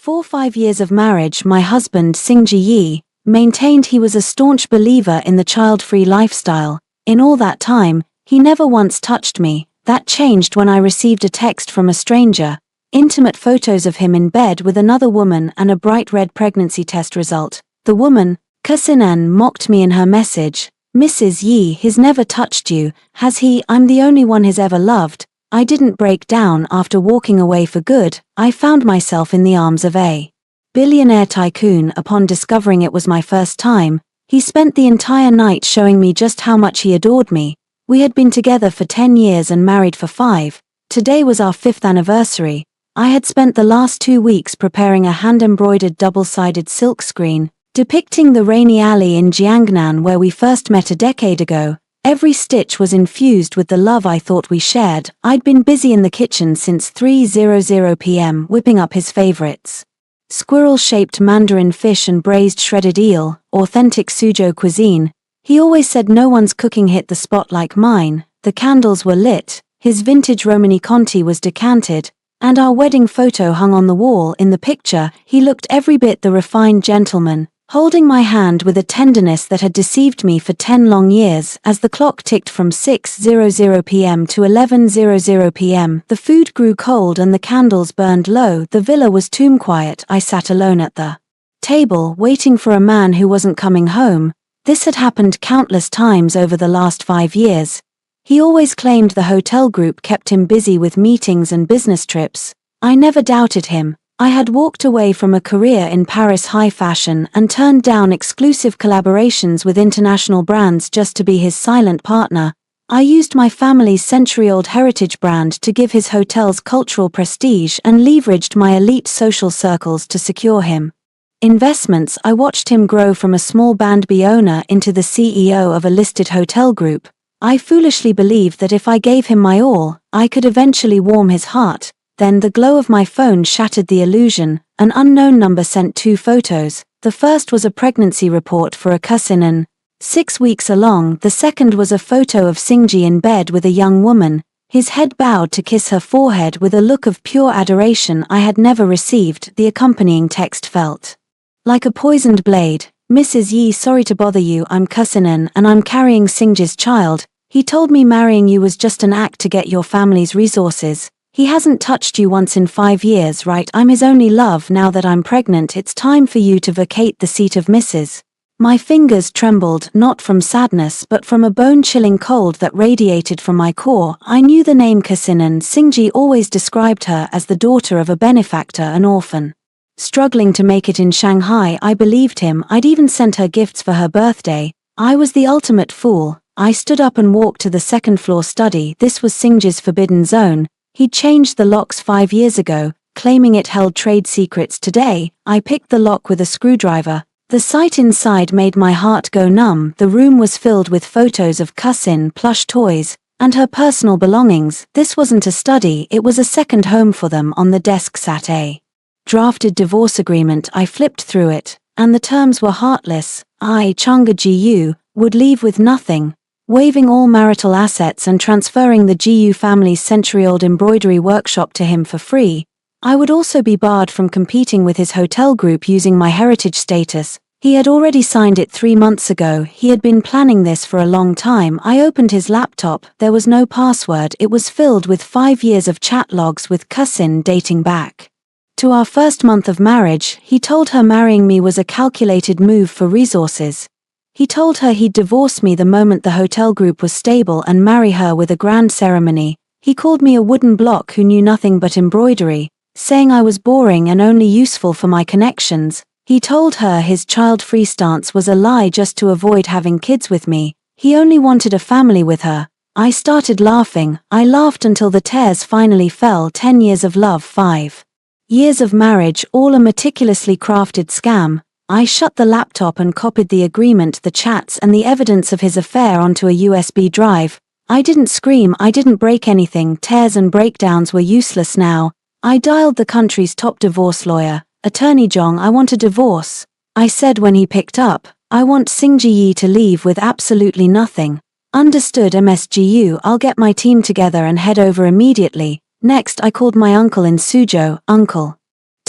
For 5 years of marriage, my husband, Singji Yi, maintained he was a staunch believer in the child-free lifestyle. In all that time, he never once touched me. That changed when I received a text from a stranger. Intimate photos of him in bed with another woman and a bright red pregnancy test result. The woman, Kusinan, mocked me in her message. "Mrs. Yi, he's never touched you, has he? I'm the only one he's ever loved." I didn't break down after walking away for good. I found myself in the arms of a billionaire tycoon. Upon discovering it was my first time, he spent the entire night showing me just how much he adored me. We had been together for 10 years and married for 5. Today was our 5th anniversary. I had spent the last 2 weeks preparing a hand-embroidered double-sided silk screen, depicting the rainy alley in Jiangnan where we first met a decade ago. Every stitch was infused with the love I thought we shared. I'd been busy in the kitchen since 3:00 p.m. whipping up his favorites. Squirrel-shaped mandarin fish and braised shredded eel, authentic Suzhou cuisine. He always said no one's cooking hit the spot like mine. The candles were lit, his vintage Romani Conti was decanted, and our wedding photo hung on the wall. In the picture, he looked every bit the refined gentleman, holding my hand with a tenderness that had deceived me for 10 long years. As the clock ticked from 6:00 p.m. to 11:00 p.m., the food grew cold and the candles burned low. The villa was tomb quiet. I sat alone at the table, waiting for a man who wasn't coming home. This had happened countless times over the last 5 years. He always claimed the hotel group kept him busy with meetings and business trips. I never doubted him. I had walked away from a career in Paris high fashion and turned down exclusive collaborations with international brands just to be his silent partner. I used my family's century-old heritage brand to give his hotels cultural prestige and leveraged my elite social circles to secure him investments. I watched him grow from a small band B owner into the CEO of a listed hotel group. I foolishly believed that if I gave him my all, I could eventually warm his heart. Then the glow of my phone shattered the illusion. An unknown number sent 2 photos. The first was a pregnancy report for a Kusinan, 6 weeks along. The second was a photo of Singji in bed with a young woman, his head bowed to kiss her forehead with a look of pure adoration I had never received. The accompanying text felt like a poisoned blade. "Mrs. Yi, sorry to bother you, I'm Kusinan and I'm carrying Singji's child. He told me marrying you was just an act to get your family's resources. He hasn't touched you once in 5 years, right? I'm his only love. Now that I'm pregnant, it's time for you to vacate the seat of Mrs." My fingers trembled, not from sadness but from a bone-chilling cold that radiated from my core. I knew the name Kusinan. Singji always described her as the daughter of a benefactor, an orphan struggling to make it in Shanghai. I believed him. I'd even sent her gifts for her birthday. I was the ultimate fool. I stood up and walked to the second-floor study. This was Singji's forbidden zone. He'd changed the locks 5 years ago, claiming it held trade secrets. Today, I picked the lock with a screwdriver. The sight inside made my heart go numb. The room was filled with photos of Kusin, plush toys, and her personal belongings. This wasn't a study, it was a second home for them. On the desk sat a drafted divorce agreement. I flipped through it, and the terms were heartless. I, Changa Gu, would leave with nothing, waiving all marital assets and transferring the Gu family's century-old embroidery workshop to him for free. I would also be barred from competing with his hotel group using my heritage status. He had already signed it 3 months ago. He had been planning this for a long time. I opened his laptop. There was no password. It was filled with 5 years of chat logs with Kusin dating back to our first month of marriage. He told her marrying me was a calculated move for resources. He told her he'd divorce me the moment the hotel group was stable and marry her with a grand ceremony. He called me a wooden block who knew nothing but embroidery, saying I was boring and only useful for my connections. He told her his child-free stance was a lie just to avoid having kids with me. He only wanted a family with her. I started laughing. I laughed until the tears finally fell. 10 years of love, 5 years of marriage, all a meticulously crafted scam. I shut the laptop and copied the agreement, the chats and the evidence of his affair onto a USB drive. I didn't scream, I didn't break anything. Tears and breakdowns were useless now. I dialed the country's top divorce lawyer. "Attorney Zhong, I want a divorce," I said when he picked up. "I want Singji Yi to leave with absolutely nothing." "Understood, MSGU, I'll get my team together and head over immediately." Next I called my uncle in Suzhou. "Uncle,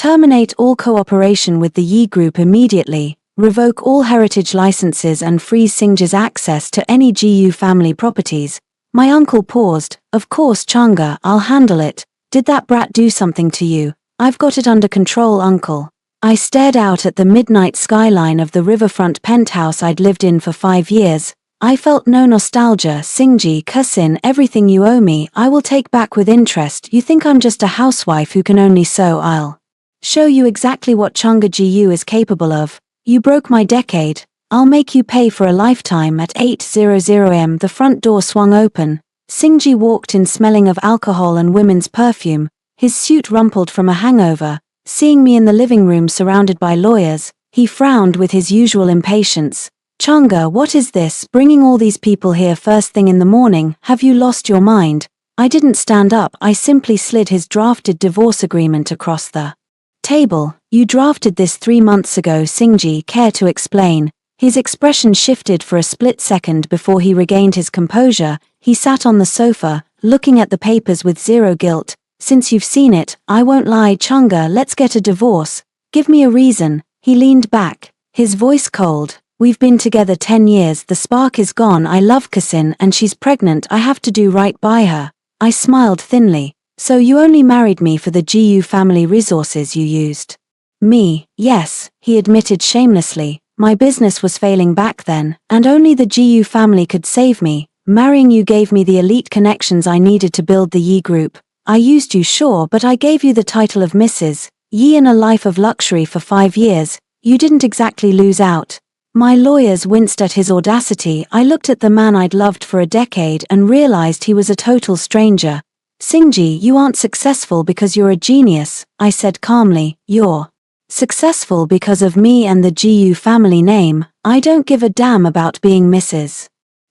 Terminate all cooperation with the Yi Group immediately, revoke all heritage licenses and freeze Singji's access to any GU family properties. My uncle paused. Of course, Changa, I'll handle it. Did that brat do something to you? I've got it under control, uncle. I stared out at the midnight skyline of the riverfront penthouse I'd lived in for 5 years. I felt no nostalgia. Singji, Cousin, everything you owe me, I will take back with interest. You think I'm just a housewife who can only sew? I'll show you exactly what Changa GU is capable of. You broke my decade. I'll make you pay for a lifetime. At 8:00 am, the front door swung open. Singji walked in, smelling of alcohol and women's perfume, his suit rumpled from a hangover. Seeing me in the living room surrounded by lawyers, he frowned with his usual impatience. Changa, what is this, bringing all these people here first thing in the morning? Have you lost your mind? I didn't stand up, I simply slid his drafted divorce agreement across the table. You drafted this 3 months ago, Singji, care to explain? His expression shifted for a split second before he regained his composure. He sat on the sofa, looking at the papers with zero guilt. Since you've seen it, I won't lie. Changa, let's get a divorce. Give me a reason. He leaned back, his voice cold. We've been together 10 years, the spark is gone. I love Cousin and she's pregnant, I have to do right by her. I smiled thinly. So you only married me for the GU family resources you used? Me, yes, he admitted shamelessly. My business was failing back then, and only the GU family could save me. Marrying you gave me the elite connections I needed to build the Yi Group. I used you, sure, but I gave you the title of Mrs. Yi in a life of luxury for 5 years. You didn't exactly lose out. My lawyers winced at his audacity. I looked at the man I'd loved for a decade and realized he was a total stranger. Singji, you aren't successful because you're a genius, I said calmly. You're successful because of me and the GU family name. I don't give a damn about being Mrs.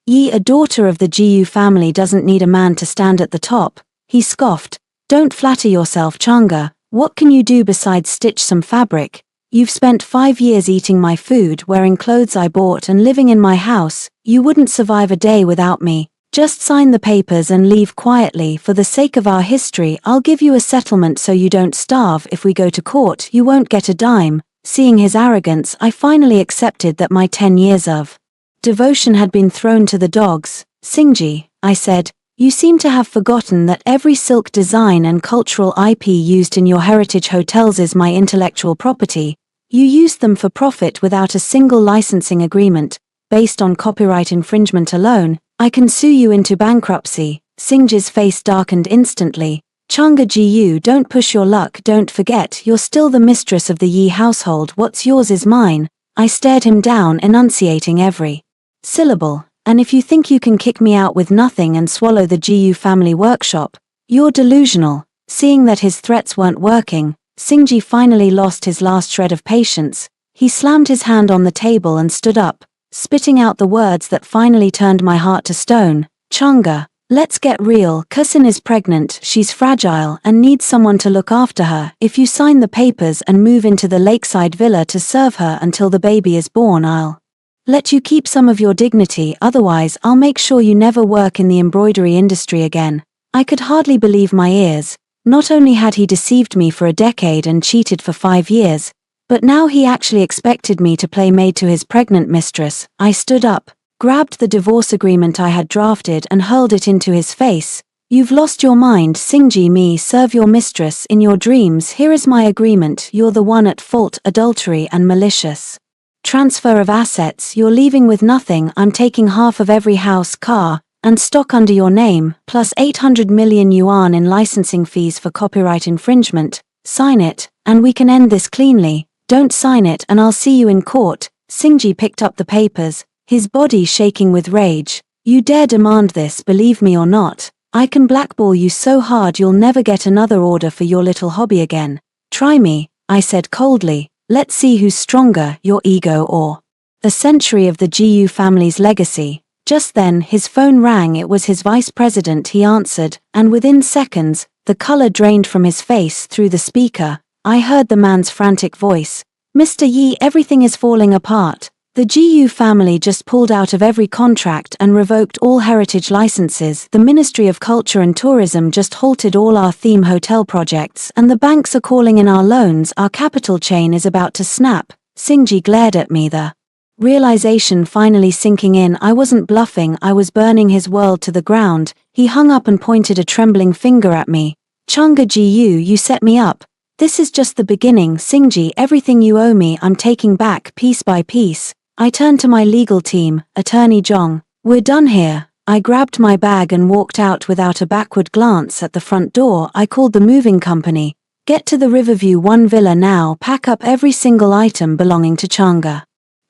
Yi. A daughter of the GU family doesn't need a man to stand at the top. He scoffed. Don't flatter yourself, Changa. What can you do besides stitch some fabric? You've spent 5 years eating my food, wearing clothes I bought and living in my house. You wouldn't survive a day without me. Just sign the papers and leave quietly. For the sake of our history, I'll give you a settlement so you don't starve. If we go to court, you won't get a dime. Seeing his arrogance, I finally accepted that my 10 years of devotion had been thrown to the dogs. Singji, I said, you seem to have forgotten that every silk design and cultural IP used in your heritage hotels is my intellectual property. You used them for profit without a single licensing agreement. Based on copyright infringement alone, I can sue you into bankruptcy. Singji's face darkened instantly. Changa GU, don't push your luck. Don't forget, you're still the mistress of the Yi household. What's yours is mine. I stared him down, enunciating every syllable. And if you think you can kick me out with nothing and swallow the GU family workshop, you're delusional. Seeing that his threats weren't working, Singji finally lost his last shred of patience. He slammed his hand on the table and stood up, spitting out the words that finally turned my heart to stone. Changa, let's get real. Cousin is pregnant, she's fragile and needs someone to look after her. If you sign the papers and move into the lakeside villa to serve her until the baby is born, I'll let you keep some of your dignity, otherwise I'll make sure you never work in the embroidery industry again. I could hardly believe my ears. Not only had he deceived me for a decade and cheated for 5 years, but now he actually expected me to play maid to his pregnant mistress. I stood up, grabbed the divorce agreement I had drafted and hurled it into his face. You've lost your mind, Singji. Me serve your mistress in your dreams. Here is my agreement. You're the one at fault. Adultery and malicious transfer of assets. You're leaving with nothing. I'm taking half of every house, car, and stock under your name, plus 800 million yuan in licensing fees for copyright infringement. Sign it, and we can end this cleanly. Don't sign it and I'll see you in court. Singji picked up the papers, his body shaking with rage. You dare demand this, believe me or not, I can blackball you so hard you'll never get another order for your little hobby again. Try me, I said coldly. Let's see who's stronger, your ego or a century of the GU family's legacy. Just then, his phone rang. It was his vice president. He answered, and within seconds, the color drained from his face through the speaker. I heard the man's frantic voice. Mr. Yi, everything is falling apart. The GU family just pulled out of every contract and revoked all heritage licenses. The Ministry of Culture and Tourism just halted all our theme hotel projects, and the banks are calling in our loans. Our capital chain is about to snap. Singji glared at me, the realization finally sinking in. I wasn't bluffing, I was burning his world to the ground. He hung up and pointed a trembling finger at me. Changa Gu, you set me up. This is just the beginning, Singji. Everything you owe me I'm taking back piece by piece. I turned to my legal team, Attorney Zhong. We're done here. I grabbed my bag and walked out without a backward glance. At the front door, I called the moving company. Get to the Riverview 1 villa now. Pack up every single item belonging to Changa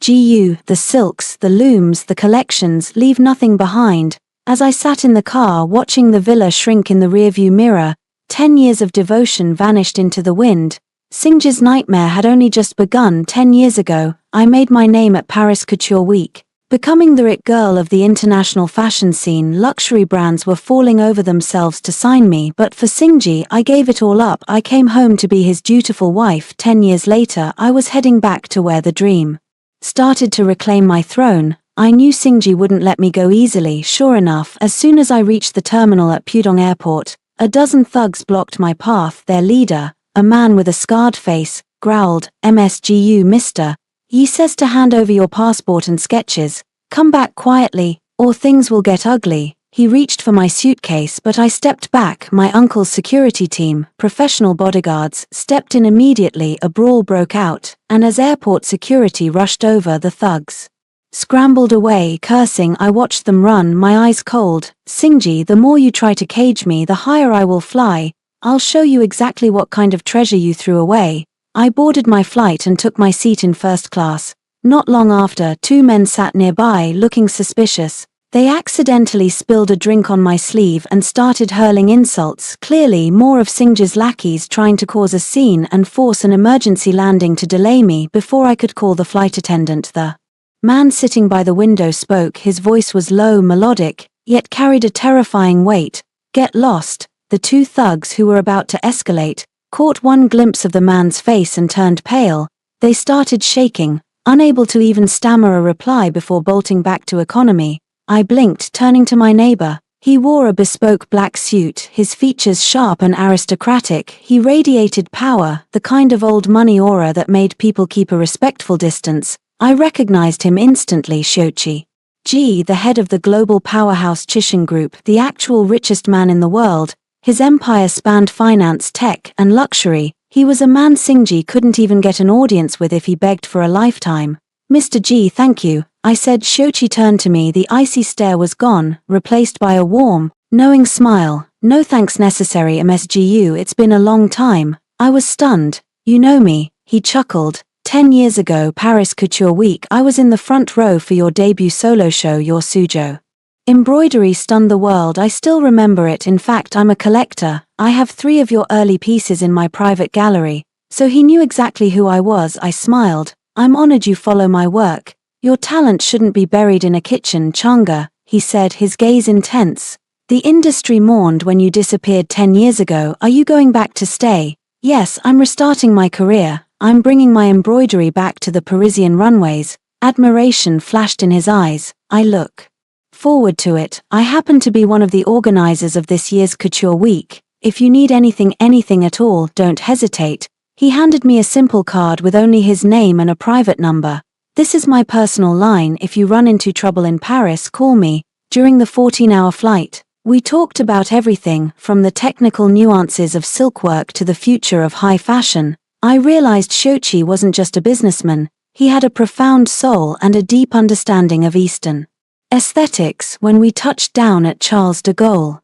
Gu, the silks, the looms, the collections, leave nothing behind. As I sat in the car watching the villa shrink in the rearview mirror, 10 years of devotion vanished into the wind. Singji's nightmare had only just begun. 10 years ago, I made my name at Paris Couture Week, becoming the it girl of the international fashion scene. Luxury brands were falling over themselves to sign me, but for Singji, I gave it all up. I came home to be his dutiful wife. 10 years later, I was heading back to where the dream started to reclaim my throne. I knew Singji wouldn't let me go easily. Sure enough, as soon as I reached the terminal at Pudong Airport, a dozen thugs blocked my path. Their leader, a man with a scarred face, growled, "MSGU, mister. He says to hand over your passport and sketches. Come back quietly, or things will get ugly." He reached for my suitcase, but I stepped back. My uncle's security team, professional bodyguards, stepped in immediately. A brawl broke out, and as airport security rushed over, the thugs scrambled away, cursing. I watched them run, my eyes cold. Singji, the more you try to cage me, the higher I will fly. I'll show you exactly what kind of treasure you threw away. I boarded my flight and took my seat in first class. Not long after, two men sat nearby, looking suspicious. They accidentally spilled a drink on my sleeve and started hurling insults. Clearly, more of Singji's lackeys trying to cause a scene and force an emergency landing to delay me before I could call the flight attendant. The man sitting by the window spoke. His voice was low, melodic, yet carried a terrifying weight. "Get lost." The two thugs, who were about to escalate, caught one glimpse of the man's face and turned pale. They started shaking, unable to even stammer a reply before bolting back to economy. I blinked, turning to my neighbor. He wore a bespoke black suit, his features sharp and aristocratic. He radiated power, the kind of old money aura that made people keep a respectful distance. I recognized him instantly. Shochi G, the head of the global powerhouse Chishin Group, the actual richest man in the world. His empire spanned finance, tech, and luxury. He was a man Singji couldn't even get an audience with if he begged for a lifetime. "Mr. G, thank you," I said. Shochi turned to me. The icy stare was gone, replaced by a warm, knowing smile. "No thanks necessary, MSGU. It's been a long time." I was stunned. "You know me," he chuckled. 10 years ago, Paris Couture Week, I was in the front row for your debut solo show. Your Suzhou embroidery stunned the world. I still remember it. In fact, I'm a collector. I have 3 of your early pieces in my private gallery." So he knew exactly who I was. I smiled. "I'm honored you follow my work. Your talent shouldn't be buried in a kitchen, Changa," he said, his gaze intense. "The industry mourned when you disappeared 10 years ago. Are you going back to stay?" "Yes, I'm restarting my career. I'm bringing my embroidery back to the Parisian runways." Admiration flashed in his eyes. "I look forward to it. I happen to be one of the organizers of this year's Couture Week. If you need anything at all, don't hesitate." He handed me a simple card with only his name and a private number. "This is my personal line. If you run into trouble in Paris, call me." During the 14-hour flight, we talked about everything, from the technical nuances of silkwork to the future of high fashion. I realized Shochi wasn't just a businessman. He had a profound soul and a deep understanding of Eastern aesthetics. When we touched down at Charles de Gaulle,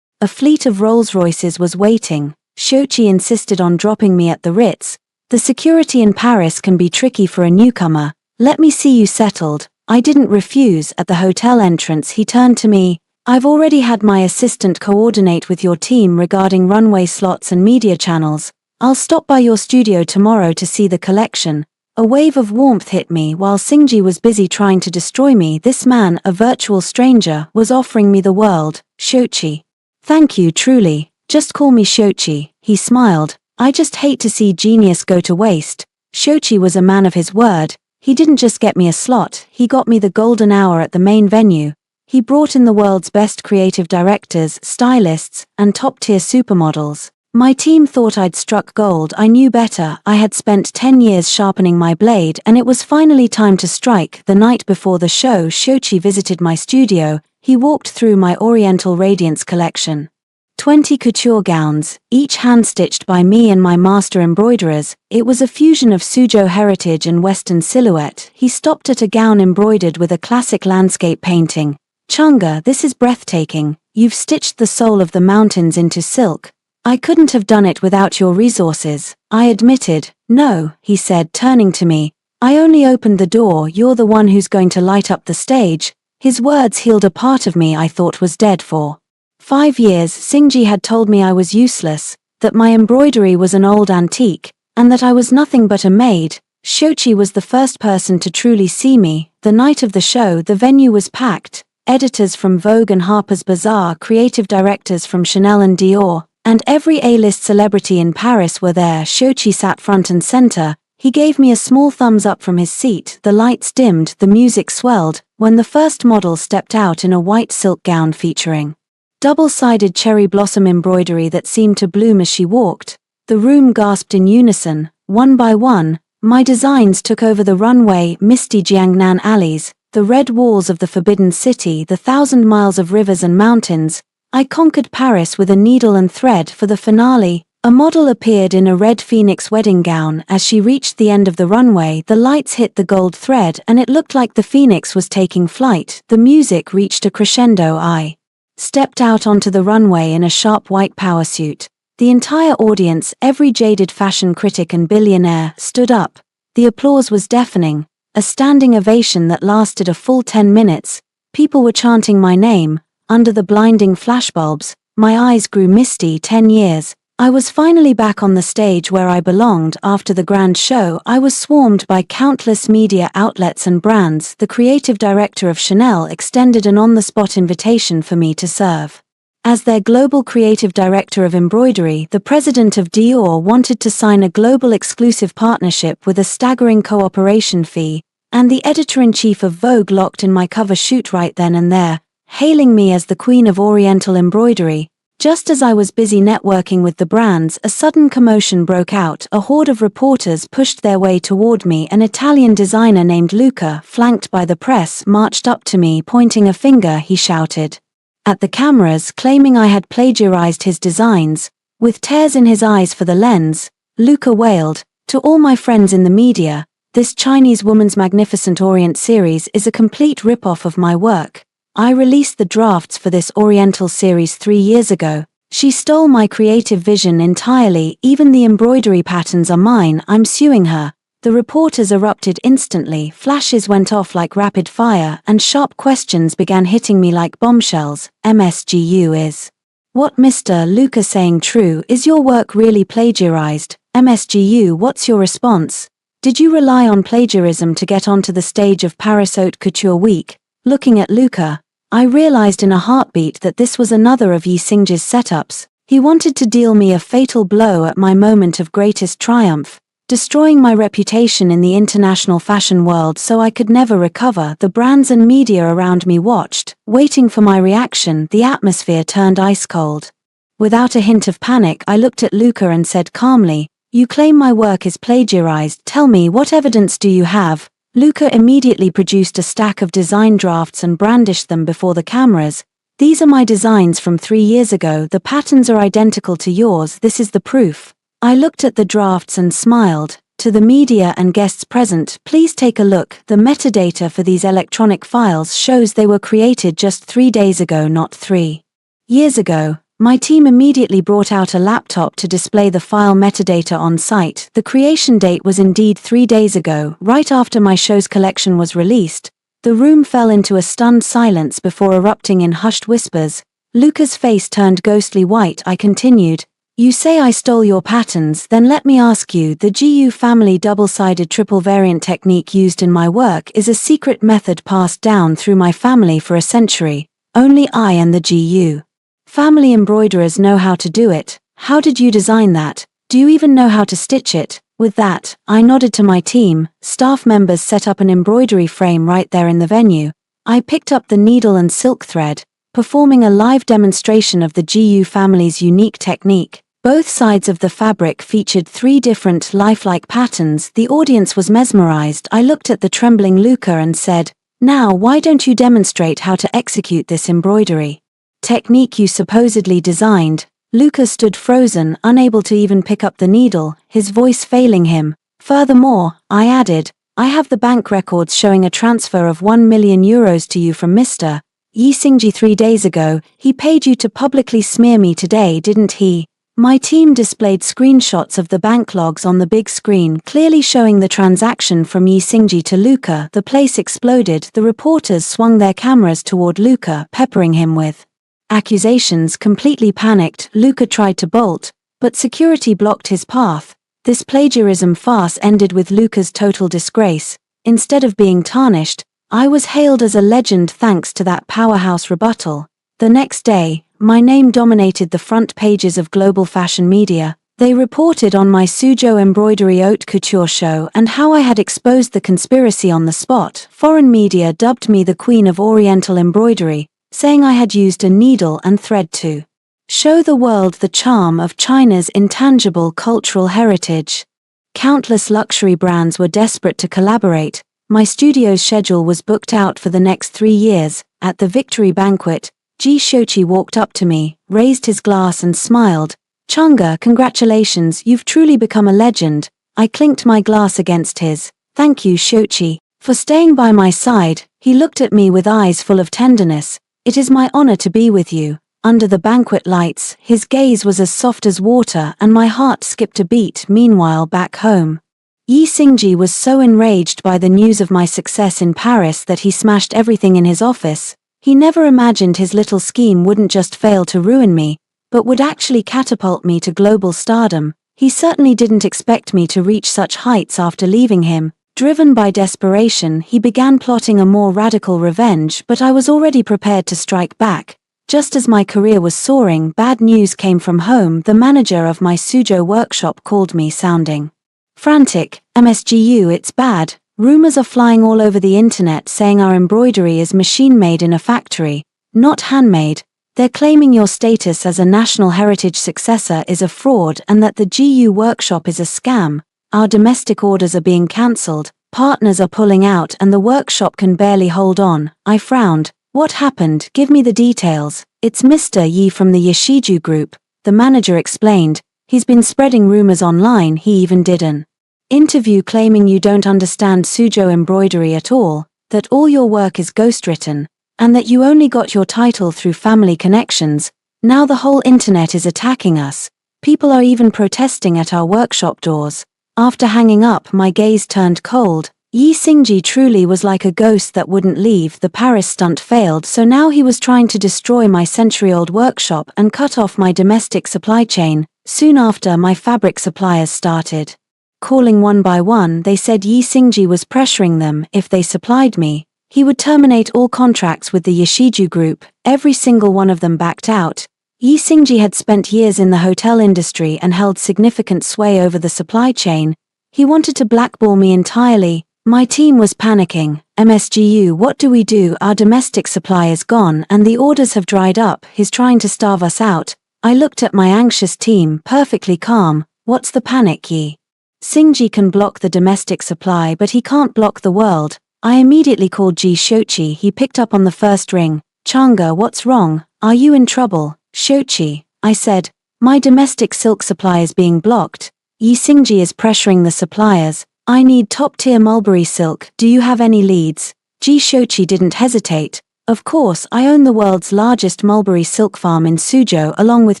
a fleet of Rolls-Royces was waiting. Shochi insisted on dropping me at the Ritz. "The security in Paris can be tricky for a newcomer. Let me see you settled." I didn't refuse. At the hotel entrance, he turned to me. "I've already had my assistant coordinate with your team regarding runway slots and media channels. I'll stop by your studio tomorrow to see the collection." A wave of warmth hit me. While Singji was busy trying to destroy me, this man, a virtual stranger, was offering me the world. "Shochi. Thank you, truly. Just call me Shochi," he smiled. "I just hate to see genius go to waste." Shochi was a man of his word. He didn't just get me a slot, he got me the golden hour at the main venue. He brought in the world's best creative directors, stylists, and top-tier supermodels. My team thought I'd struck gold. I knew better. I had spent 10 years sharpening my blade, and it was finally time to strike. The night before the show, Shochi visited my studio. He walked through my Oriental Radiance collection. 20 couture gowns, each hand-stitched by me and my master embroiderers. It was a fusion of Suzhou heritage and Western silhouette. He stopped at a gown embroidered with a classic landscape painting. "Chunga, this is breathtaking. You've stitched the soul of the mountains into silk. I couldn't have done it without your resources," I admitted. "No," he said, turning to me. "I only opened the door. You're the one who's going to light up the stage." His words healed a part of me I thought was dead for 5 years. Singji had told me I was useless, that my embroidery was an old antique, and that I was nothing but a maid. Shochi was the first person to truly see me. The night of the show, the venue was packed. Editors from Vogue and Harper's Bazaar, creative directors from Chanel and Dior, and every A-list celebrity in Paris were there. Shochi sat front and center. He gave me a small thumbs up from his seat. The lights dimmed, the music swelled, when the first model stepped out in a white silk gown featuring double-sided cherry blossom embroidery that seemed to bloom as she walked. The room gasped in unison. One by one, my designs took over the runway, misty Jiangnan alleys, the red walls of the Forbidden City, the 1,000 miles of rivers and mountains. I conquered Paris with a needle and thread. For the finale, a model appeared in a red phoenix wedding gown. As she reached the end of the runway, the lights hit the gold thread and it looked like the phoenix was taking flight. The music reached a crescendo. I stepped out onto the runway in a sharp white power suit. The entire audience, every jaded fashion critic and billionaire, stood up. The applause was deafening, a standing ovation that lasted a full 10 minutes. People were chanting my name. Under the blinding flashbulbs, my eyes grew misty. 10 years. I was finally back on the stage where I belonged. After the grand show, I was swarmed by countless media outlets and brands. The creative director of Chanel extended an on-the-spot invitation for me to serve as their global creative director of embroidery. The president of Dior wanted to sign a global exclusive partnership with a staggering cooperation fee, and the editor-in-chief of Vogue locked in my cover shoot right then and there, hailing me as the queen of Oriental embroidery. Just as I was busy networking with the brands, a sudden commotion broke out. A horde of reporters pushed their way toward me. An Italian designer named Luca, flanked by the press, marched up to me, pointing a finger. He shouted at the cameras, claiming I had plagiarized his designs. With tears in his eyes for the lens, Luca wailed, "To all my friends in the media, this Chinese woman's Magnificent Orient series is a complete rip-off of my work. I released the drafts for this Oriental series 3 years ago. She stole my creative vision entirely. Even the embroidery patterns are mine. I'm suing her." The reporters erupted instantly. Flashes went off like rapid fire, and sharp questions began hitting me like bombshells. "MSGU is what Mr. Luca saying true? Is your work really plagiarized? MSGU, what's your response? Did you rely on plagiarism to get onto the stage of Paris Haute Couture Week?" Looking at Luca, I realized in a heartbeat that this was another of Yi Xingji's setups. He wanted to deal me a fatal blow at my moment of greatest triumph, destroying my reputation in the international fashion world so I could never recover. The brands and media around me watched, waiting for my reaction. The atmosphere turned ice cold. Without a hint of panic, I looked at Luca and said calmly, "You claim my work is plagiarized. Tell me, what evidence do you have?" Luca immediately produced a stack of design drafts and brandished them before the cameras. "These are my designs from 3 years ago. The patterns are identical to yours. This is the proof." I looked at the drafts and smiled. To the media and guests present, please take a look. The metadata for these electronic files shows they were created just 3 days ago, not 3 years ago. My team immediately brought out a laptop to display the file metadata on site. The creation date was indeed 3 days ago, right after my show's collection was released. The room fell into a stunned silence before erupting in hushed whispers. Luca's face turned ghostly white. I continued, "You say I stole your patterns, then let me ask you, the GU family double-sided triple variant technique used in my work is a secret method passed down through my family for a century. Only I and the GU family embroiderers know how to do it. How did you design that? Do you even know how to stitch it?" With that, I nodded to my team. Staff members set up an embroidery frame right there in the venue. I picked up the needle and silk thread, performing a live demonstration of the GU family's unique technique. Both sides of the fabric featured 3 different lifelike patterns. The audience was mesmerized. I looked at the trembling Luca and said, "Now why don't you demonstrate how to execute this embroidery technique you supposedly designed?" Luca stood frozen, unable to even pick up the needle, his voice failing him. "Furthermore," I added, "I have the bank records showing a transfer of €1 million to you from Mr. Yi Xingji 3 days ago. He paid you to publicly smear me today, didn't he?" My team displayed screenshots of the bank logs on the big screen, clearly showing the transaction from Yi Xingji to Luca. The place exploded. The reporters swung their cameras toward Luca, peppering him with accusations. Completely panicked, Luca tried to bolt, but security blocked his path. This plagiarism farce ended with Luca's total disgrace. Instead of being tarnished, I was hailed as a legend thanks to that powerhouse rebuttal. The next day, my name dominated the front pages of global fashion media. They reported on my Suzhou embroidery haute couture show and how I had exposed the conspiracy on the spot. Foreign media dubbed me the Queen of Oriental Embroidery, saying I had used a needle and thread to show the world the charm of China's intangible cultural heritage. Countless luxury brands were desperate to collaborate. My studio's schedule was booked out for the next 3 years. At the victory banquet, Ji Shochi walked up to me, raised his glass and smiled. "Changa, congratulations, you've truly become a legend." I clinked my glass against his. "Thank you, Shochi, for staying by my side." He looked at me with eyes full of tenderness. "It is my honor to be with you." Under the banquet lights, his gaze was as soft as water and my heart skipped a beat. Meanwhile, back home, Yi Xingji was so enraged by the news of my success in Paris that he smashed everything in his office. He never imagined his little scheme wouldn't just fail to ruin me, but would actually catapult me to global stardom. He certainly didn't expect me to reach such heights after leaving him. Driven by desperation, he began plotting a more radical revenge, but I was already prepared to strike back. Just as my career was soaring, bad news came from home. The manager of my Suzhou workshop called me, sounding frantic. "MSGU, it's bad. Rumors are flying all over the internet saying our embroidery is machine-made in a factory, not handmade. They're claiming your status as a national heritage successor is a fraud and that the GU workshop is a scam. Our domestic orders are being cancelled, partners are pulling out and the workshop can barely hold on." I frowned. "What happened? Give me the details." "It's Mr. Yi from the Yoshiju group," the manager explained. "He's been spreading rumors online. He even did an interview claiming you don't understand Suzhou embroidery at all, that all your work is ghostwritten, and that you only got your title through family connections. Now the whole internet is attacking us. People are even protesting at our workshop doors." After hanging up, my gaze turned cold. Yi Xingji truly was like a ghost that wouldn't leave. The Paris stunt failed, so now he was trying to destroy my century-old workshop and cut off my domestic supply chain. Soon after, my fabric suppliers started calling one by one. They said Yi Xingji was pressuring them. If they supplied me, he would terminate all contracts with the Yoshiju group. Every single one of them backed out. Yi Xingji had spent years in the hotel industry and held significant sway over the supply chain. He wanted to blackball me entirely. My team was panicking. "MSGU, what do we do? Our domestic supply is gone and the orders have dried up. He's trying to starve us out." I looked at my anxious team, perfectly calm. "What's the panic? Yi Xingji can block the domestic supply, but he can't block the world." I immediately called Ji Shochi. He picked up on the first ring. "Changa, what's wrong? Are you in trouble?" "Shochi," I said, "my domestic silk supply is being blocked. Yi Xingji is pressuring the suppliers. I need top-tier mulberry silk. Do you have any leads?" Ji Shochi didn't hesitate. "Of course, I own the world's largest mulberry silk farm in Suzhou along with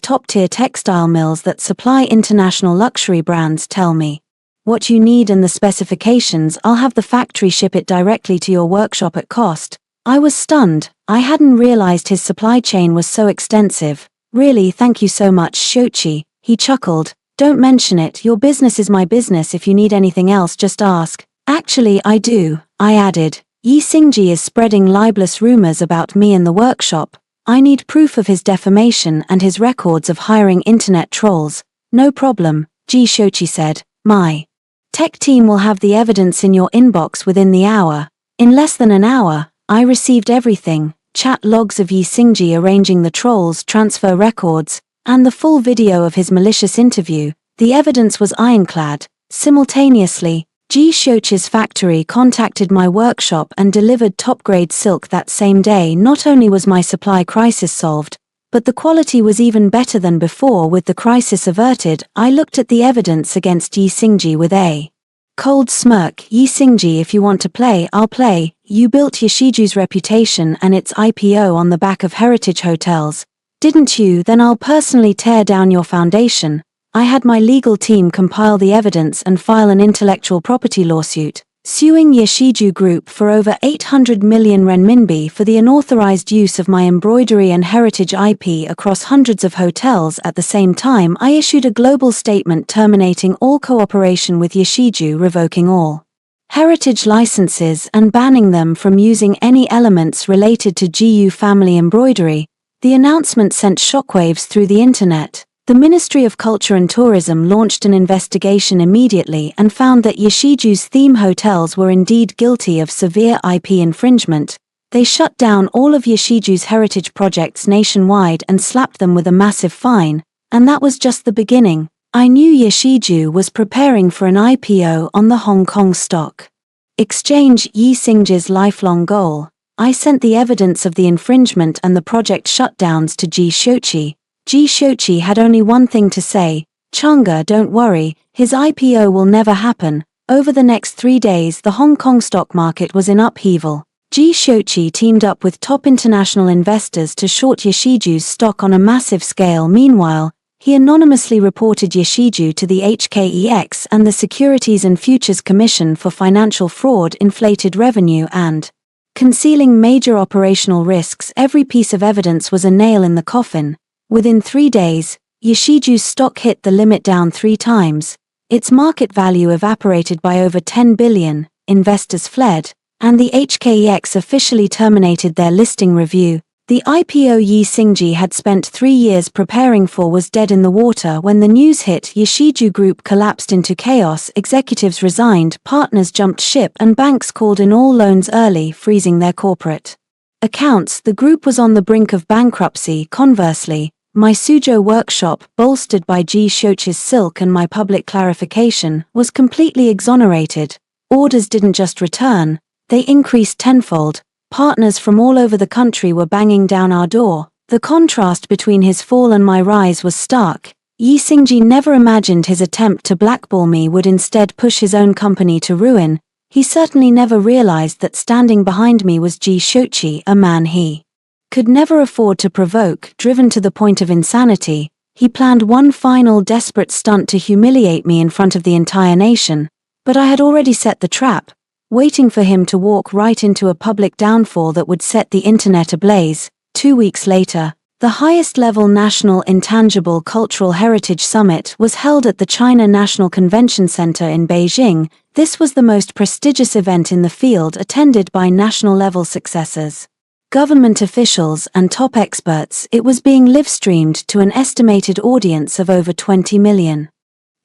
top-tier textile mills that supply international luxury brands. Tell me what you need and the specifications. I'll have the factory ship it directly to your workshop at cost." I was stunned. I hadn't realized his supply chain was so extensive. "Really, thank you so much, Shochi," he chuckled. "Don't mention it. Your business is my business. If you need anything else, just ask." "Actually, I do," I added. "Yi Xingji is spreading libelous rumors about me in the workshop. I need proof of his defamation and his records of hiring internet trolls." "No problem," Ji Shochi said. "My Tech team will have the evidence in your inbox within the hour. In less than an hour, I received everything: chat logs of Yi Xingji arranging the trolls, transfer records, and the full video of his malicious interview. The evidence was ironclad. Simultaneously, Ji Shochi's factory contacted my workshop and delivered top-grade silk that same day. Not only was my supply crisis solved, but the quality was even better than before. With the crisis averted, I looked at the evidence against Yi Xingji with a cold smirk. Yi Xingji, if you want to play, I'll play. You built Yoshiju's reputation and its IPO on the back of heritage hotels, didn't you? Then I'll personally tear down your foundation. I had my legal team compile the evidence and file an intellectual property lawsuit, suing Yoshiju Group for over 800 million renminbi for the unauthorized use of my embroidery and heritage IP across hundreds of hotels. At the same time, I issued a global statement terminating all cooperation with Yoshiju, revoking all heritage licenses and banning them from using any elements related to GU family embroidery. The announcement sent shockwaves through the internet. The Ministry of Culture and Tourism launched an investigation immediately and found that Yoshiju's theme hotels were indeed guilty of severe IP infringement. They shut down all of Yoshiju's heritage projects nationwide and slapped them with a massive fine. And that was just the beginning. I knew Yoshiju was preparing for an IPO on the Hong Kong Stock Exchange. Yi Xingji's lifelong goal. I sent the evidence of the infringement and the project shutdowns to Ji Shochi. Ji Shochi had only one thing to say: Chang'e, don't worry, his IPO will never happen. Over the next 3 days the Hong Kong stock market was in upheaval. Ji Shochi teamed up with top international investors to short Yoshiju's stock on a massive scale. Meanwhile, he anonymously reported Yoshiju to the HKEX and the Securities and Futures Commission for financial fraud, inflated revenue, and concealing major operational risks. Every piece of evidence was a nail in the coffin. Within 3 days, Yoshiju's stock hit the limit, down 3 times. Its market value evaporated by over 10 billion, investors fled, and the HKEX officially terminated their listing review. The IPO Yi Xingji had spent 3 years preparing for was dead in the water when the news hit. Yoshiju Group collapsed into chaos, executives resigned, partners jumped ship, and banks called in all loans early, freezing their corporate accounts. The group was on the brink of bankruptcy. Conversely, my Suzhou workshop, bolstered by Ji Shochi's silk and my public clarification, was completely exonerated. Orders didn't just return, they increased tenfold. Partners from all over the country were banging down our door. The contrast between his fall and my rise was stark. Yi Xingji never imagined his attempt to blackball me would instead push his own company to ruin. He certainly never realized that standing behind me was Ji Shochi, a man he could never afford to provoke. Driven to the point of insanity, he planned one final desperate stunt to humiliate me in front of the entire nation. But I had already set the trap, waiting for him to walk right into a public downfall that would set the internet ablaze. 2 weeks later, the highest-level National Intangible Cultural Heritage Summit was held at the China National Convention Center in Beijing. This was the most prestigious event in the field, attended by national-level successors, government officials, and top experts. It was being live-streamed to an estimated audience of over 20 million.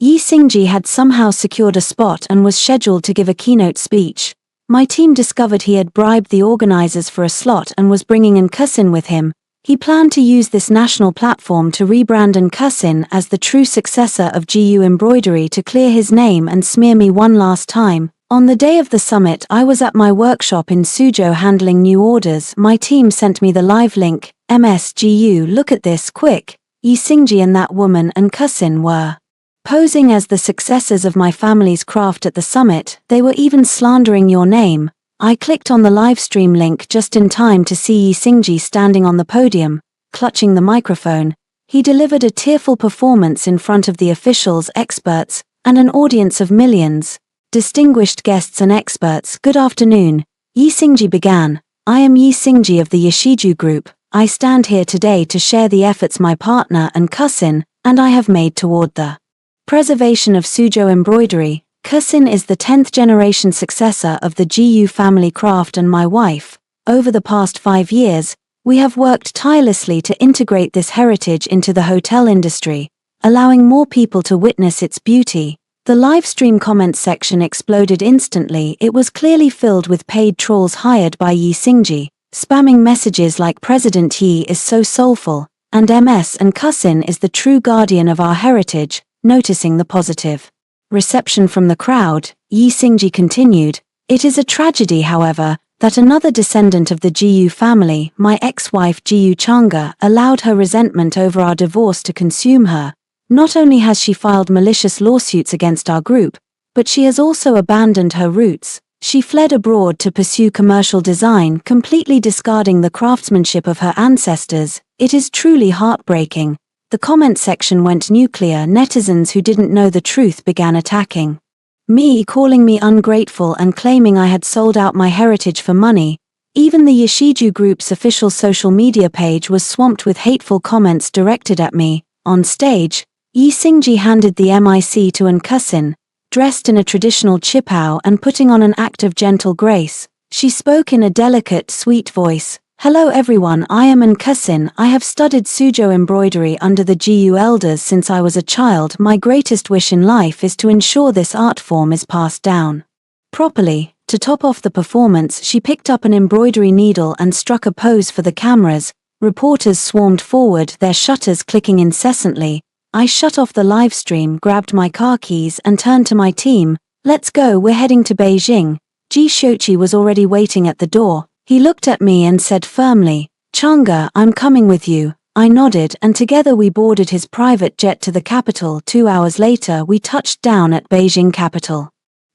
Yi Xingji had somehow secured a spot and was scheduled to give a keynote speech. My team discovered he had bribed the organizers for a slot and was bringing An Kusin with him. He planned to use this national platform to rebrand An Kusin as the true successor of GU Embroidery, to clear his name and smear me one last time. On the day of the summit, I was at my workshop in Suzhou handling new orders. My team sent me the live link. MSGU, look at this, quick. Yi Xingji and that woman An Kusin were posing as the successors of my family's craft at the summit. They were even slandering your name. I clicked on the livestream link just in time to see Yi Xingji standing on the podium, clutching the microphone. He delivered a tearful performance in front of the officials, experts, and an audience of millions. Distinguished guests and experts, good afternoon. Yi Xingji began. I am Yi Xingji of the Yoshiju Group. I stand here today to share the efforts my partner An Kusin and I have made toward the preservation of Suzhou embroidery. Kusin is the 10th generation successor of the GU family craft and my wife. Over the past 5 years, we have worked tirelessly to integrate this heritage into the hotel industry, allowing more people to witness its beauty. The livestream comments section exploded instantly. It was clearly filled with paid trolls hired by Yi Xingji, spamming messages like President Yi is so soulful, and MS and Cousin is the true guardian of our heritage. Noticing the positive reception from the crowd, Yi Xingji continued, "It is a tragedy, however, that another descendant of the Jiyu family, my ex-wife Jiyu Changa, allowed her resentment over our divorce to consume her. Not only has she filed malicious lawsuits against our group, but she has also abandoned her roots. She fled abroad to pursue commercial design, completely discarding the craftsmanship of her ancestors. It is truly heartbreaking." The comment section went nuclear. Netizens who didn't know the truth began attacking me, calling me ungrateful and claiming I had sold out my heritage for money. Even the Yashiju group's official social media page was swamped with hateful comments directed at me. On stage, Yi Xingji handed the mic to An Cousin, dressed in a traditional qipao and putting on an act of gentle grace. She spoke in a delicate, sweet voice. "Hello everyone, I am An Cousin. I have studied Suzhou embroidery under the Jiyu elders since I was a child. My greatest wish in life is to ensure this art form is passed down properly." To top off the performance, she picked up an embroidery needle and struck a pose for the cameras. Reporters swarmed forward, their shutters clicking incessantly. I shut off the live stream, grabbed my car keys and turned to my team. "Let's go, we're heading to Beijing." Ji Shochi was already waiting at the door. He looked at me and said firmly, "Changa, I'm coming with you." I nodded and together we boarded his private jet to the capital. 2 hours later we touched down at Beijing Capital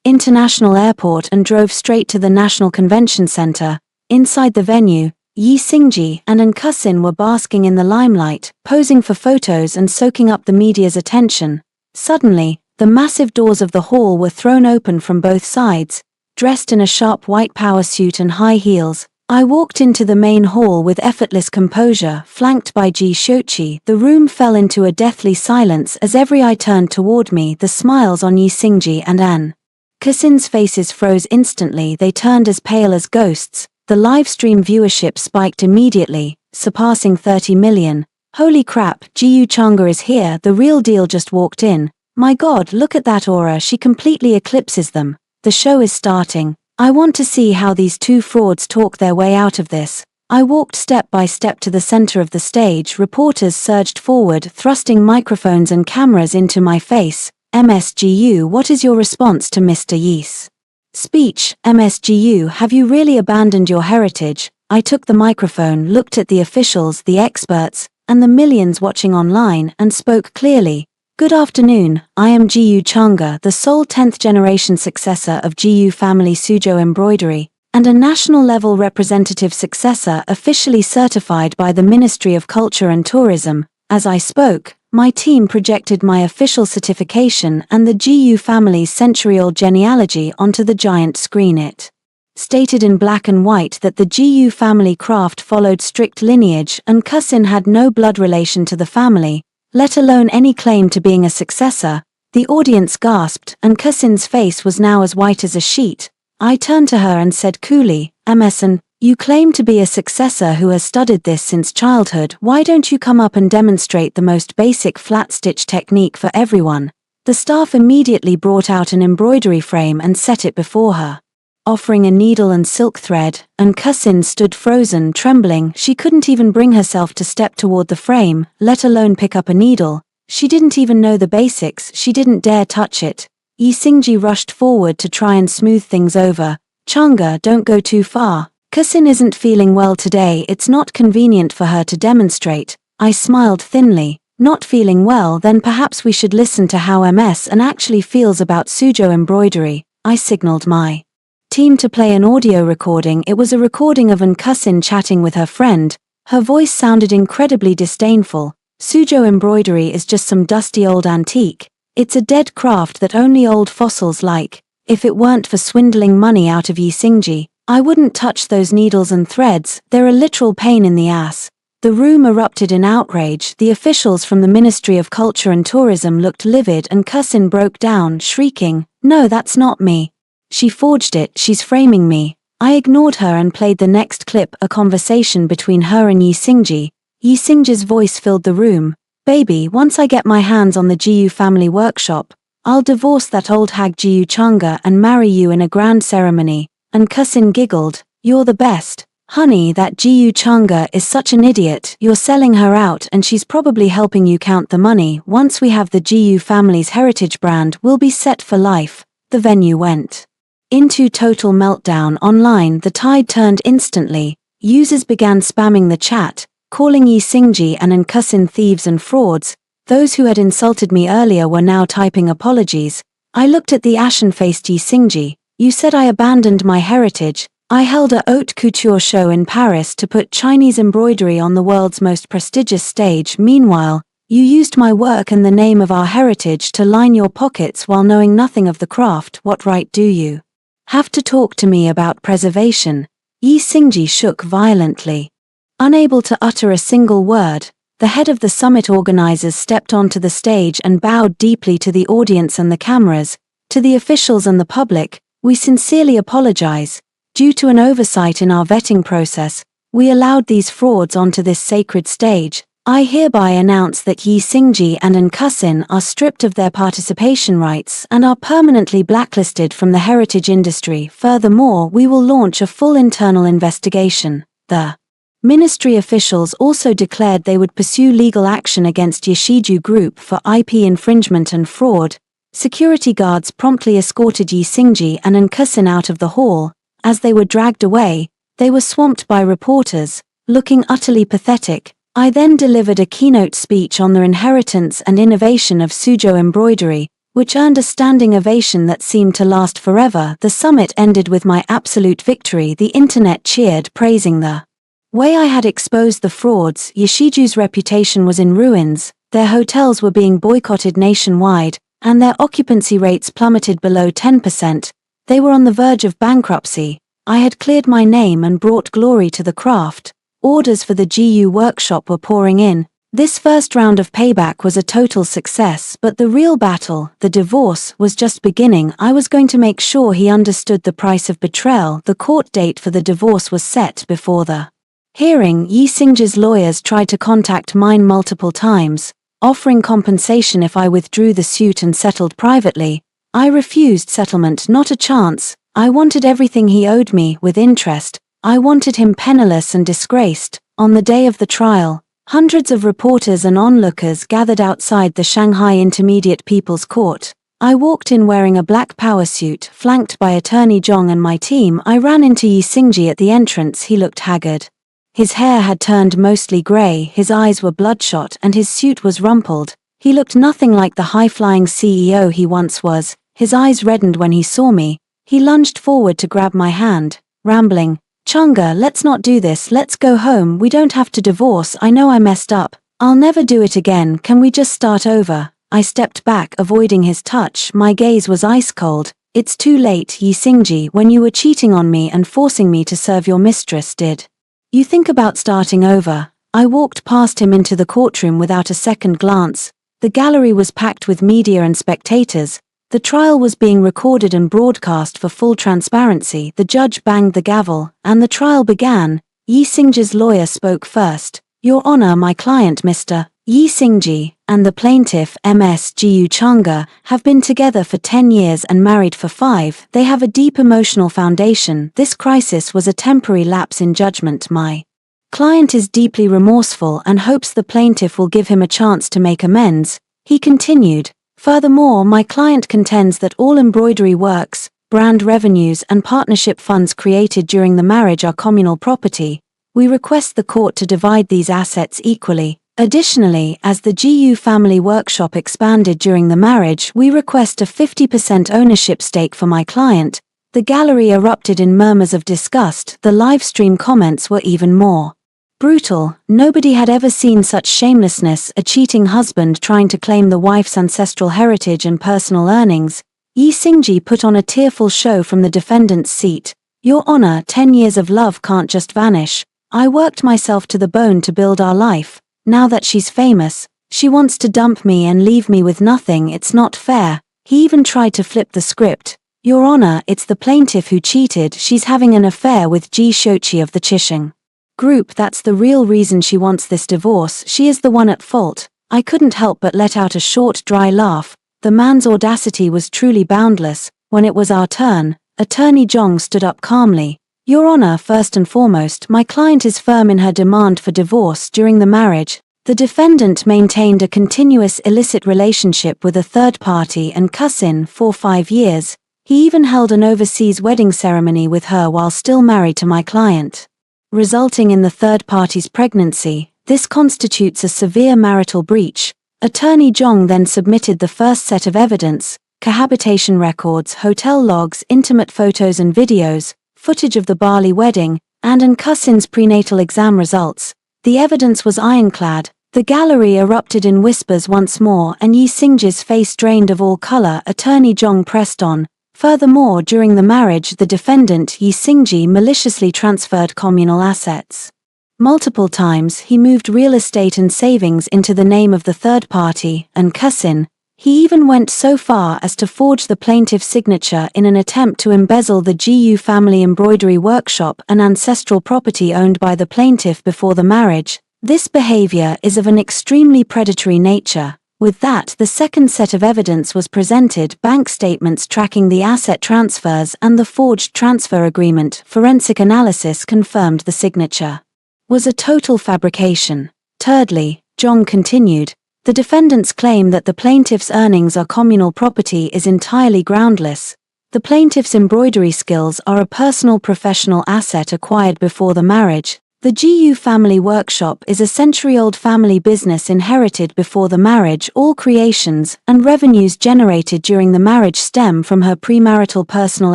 International Airport and drove straight to the National Convention Center. Inside the venue, Yi Xingji and An Cousin were basking in the limelight, posing for photos and soaking up the media's attention. Suddenly, the massive doors of the hall were thrown open from both sides. Dressed in a sharp white power suit and high heels, I walked into the main hall with effortless composure, flanked by Ji Shochi. The room fell into a deathly silence as every eye turned toward me. The smiles on Yi Xingji and An Cousin's faces froze instantly. They turned as pale as ghosts. The live stream viewership spiked immediately, surpassing 30 million. "Holy crap, Jiyu Changa is here, the real deal just walked in. My god, look at that aura, she completely eclipses them. The show is starting. I want to see how these two frauds talk their way out of this." I walked step by step to the center of the stage. Reporters surged forward, thrusting microphones and cameras into my face. "MSGU, what is your response to Mr. Yi's speech? MSGU, have you really abandoned your heritage?" I took the microphone, looked at the officials, the experts, and the millions watching online, and spoke clearly. "Good afternoon, I am Jiyu Changa, the sole 10th generation successor of Jiyu family Suzhou embroidery, and a national-level representative successor officially certified by the Ministry of Culture and Tourism." As I spoke, my team projected my official certification and the Jiyu family's century-old genealogy onto the giant screen. It stated in black and white that the Jiyu family craft followed strict lineage and Cousin had no blood relation to the family, let alone any claim to being a successor. The audience gasped, and Cousin's face was now as white as a sheet. I turned to her and said coolly, "Emerson, you claim to be a successor who has studied this since childhood. Why don't you come up and demonstrate the most basic flat stitch technique for everyone?" The staff immediately brought out an embroidery frame and set it before her. Offering a needle and silk thread, and Cousin stood frozen, trembling. She couldn't even bring herself to step toward the frame, let alone pick up a needle. She didn't even know the basics, she didn't dare touch it. Yi Xingji rushed forward to try and smooth things over. "Changa, don't go too far. Cousin isn't feeling well today, it's not convenient for her to demonstrate." I smiled thinly. "Not feeling well, then perhaps we should listen to how MS and actually feels about Suzhou embroidery." I signaled my team to play an audio recording. It was a recording of An Cousin chatting with her friend. Her voice sounded incredibly disdainful. "Suzhou embroidery is just some dusty old antique. It's a dead craft that only old fossils like. If it weren't for swindling money out of Yi Xingji, I wouldn't touch those needles and threads, they're a literal pain in the ass." The room erupted in outrage. The officials from the Ministry of Culture and Tourism looked livid and Cousin broke down, shrieking, "No, that's not me. She forged it, she's framing me." I ignored her and played the next clip, a conversation between her and Yi Xingji. Yi Xingji's voice filled the room. "Baby, once I get my hands on the Jiyu family workshop, I'll divorce that old hag Jiyu Changa and marry you in a grand ceremony. And Cousin giggled, you're the best. Honey, that Jiyu Changa is such an idiot, you're selling her out and she's probably helping you count the money. Once we have the Jiyu family's heritage brand, we'll be set for life. The venue went into total meltdown online. The tide turned instantly. Users began spamming the chat, calling Yi Xingji and Cousin thieves and frauds. Those who had insulted me earlier were now typing apologies. I looked at the ashen-faced Yi Xingji. You said I abandoned my heritage. I held a haute couture show in Paris to put Chinese embroidery on the world's most prestigious stage. Meanwhile, you used my work and the name of our heritage to line your pockets while knowing nothing of the craft. What right do you have to talk to me about preservation? Yi Xingji shook violently. Unable to utter a single word, the head of the summit organizers stepped onto the stage and bowed deeply to the audience and the cameras. To the officials and the public, we sincerely apologize. Due to an oversight in our vetting process, we allowed these frauds onto this sacred stage. I hereby announce that Yi Xingji and Cousin are stripped of their participation rights and are permanently blacklisted from the heritage industry. Furthermore, we will launch a full internal investigation. The ministry officials also declared they would pursue legal action against Yashiju Group for IP infringement and fraud. Security guards promptly escorted Yi Xingji and Cousin out of the hall. As they were dragged away, they were swamped by reporters, looking utterly pathetic. I then delivered a keynote speech on the inheritance and innovation of Suzhou embroidery, which earned a standing ovation that seemed to last forever. The summit ended with my absolute victory. The internet cheered, praising the way I had exposed the frauds. Yashiju's reputation was in ruins, their hotels were being boycotted nationwide, and their occupancy rates plummeted below 10%. They were on the verge of bankruptcy. I had cleared my name and brought glory to the craft. Orders for the GU workshop were pouring in. This first round of payback was a total success, but the real battle, the divorce, was just beginning. I was going to make sure he understood the price of betrayal. The court date for the divorce was set before the hearing. Yi Xingji's lawyers tried to contact mine multiple times, offering compensation if I withdrew the suit and settled privately. I refused settlement, not a chance. I wanted everything he owed me, with interest. I wanted him penniless and disgraced. On the day of the trial, hundreds of reporters and onlookers gathered outside the Shanghai Intermediate People's Court. I walked in wearing a black power suit, flanked by Attorney Zhong and my team. I ran into Yi Xingji at the entrance. He looked haggard. His hair had turned mostly gray, his eyes were bloodshot, and his suit was rumpled. He looked nothing like the high-flying CEO he once was. His eyes reddened when he saw me. He lunged forward to grab my hand, rambling, Changa, let's not do this, let's go home, we don't have to divorce, I know I messed up. I'll never do it again, can we just start over? I stepped back, avoiding his touch. My gaze was ice cold. It's too late, Yi Xingji, when you were cheating on me and forcing me to serve your mistress, did you think about starting over? I walked past him into the courtroom without a second glance. The gallery was packed with media and spectators. The trial was being recorded and broadcast for full transparency. The judge banged the gavel, and the trial began. Yi Xingji's lawyer spoke first. Your Honor, my client Mr. Yi Xingji and the plaintiff Ms. Jiyu Changa have been together for 10 years and married for 5. They have a deep emotional foundation. This crisis was a temporary lapse in judgment. My client is deeply remorseful and hopes the plaintiff will give him a chance to make amends. He continued. Furthermore, my client contends that all embroidery works, brand revenues and partnership funds created during the marriage are communal property. We request the court to divide these assets equally. Additionally, as the GU family workshop expanded during the marriage, we request a 50% ownership stake for my client. The gallery erupted in murmurs of disgust. The live stream comments were even more brutal. Nobody had ever seen such shamelessness, a cheating husband trying to claim the wife's ancestral heritage and personal earnings. Yi Xingji put on a tearful show from the defendant's seat. Your Honor, 10 years of love can't just vanish. I worked myself to the bone to build our life. Now that she's famous, she wants to dump me and leave me with nothing. It's not fair. He even tried to flip the script. Your Honor, it's the plaintiff who cheated. She's having an affair with Ji Shochi of the Chisheng Group. That's the real reason she wants this divorce. She is the one at fault. I couldn't help but let out a short, dry laugh. The man's audacity was truly boundless. When it was our turn, Attorney Zhong stood up calmly. Your Honor, first and foremost, my client is firm in her demand for divorce. During the marriage, the defendant maintained a continuous illicit relationship with a third party and cousin for 5 years. He even held an overseas wedding ceremony with her while still married to my client, resulting in the third party's pregnancy. This constitutes a severe marital breach. Attorney Zhong then submitted the first set of evidence: cohabitation records, hotel logs, intimate photos and videos, footage of the Bali wedding, and cousin's prenatal exam results. The evidence was ironclad. The gallery erupted in whispers once more, and Yi Xingji's face drained of all color. Attorney Zhong pressed on. Furthermore, during the marriage, the defendant, Yi Xingji, maliciously transferred communal assets. Multiple times, he moved real estate and savings into the name of the third party and cousin. He even went so far as to forge the plaintiff's signature in an attempt to embezzle the GU family embroidery workshop, an ancestral property owned by the plaintiff before the marriage. This behavior is of an extremely predatory nature. With that, the second set of evidence was presented: bank statements tracking the asset transfers and the forged transfer agreement. Forensic analysis confirmed the signature was a total fabrication. Thirdly, Zhong continued, the defendant's claim that the plaintiff's earnings are communal property is entirely groundless. The plaintiff's embroidery skills are a personal professional asset acquired before the marriage. The GU family workshop is a century-old family business inherited before the marriage. All creations and revenues generated during the marriage stem from her premarital personal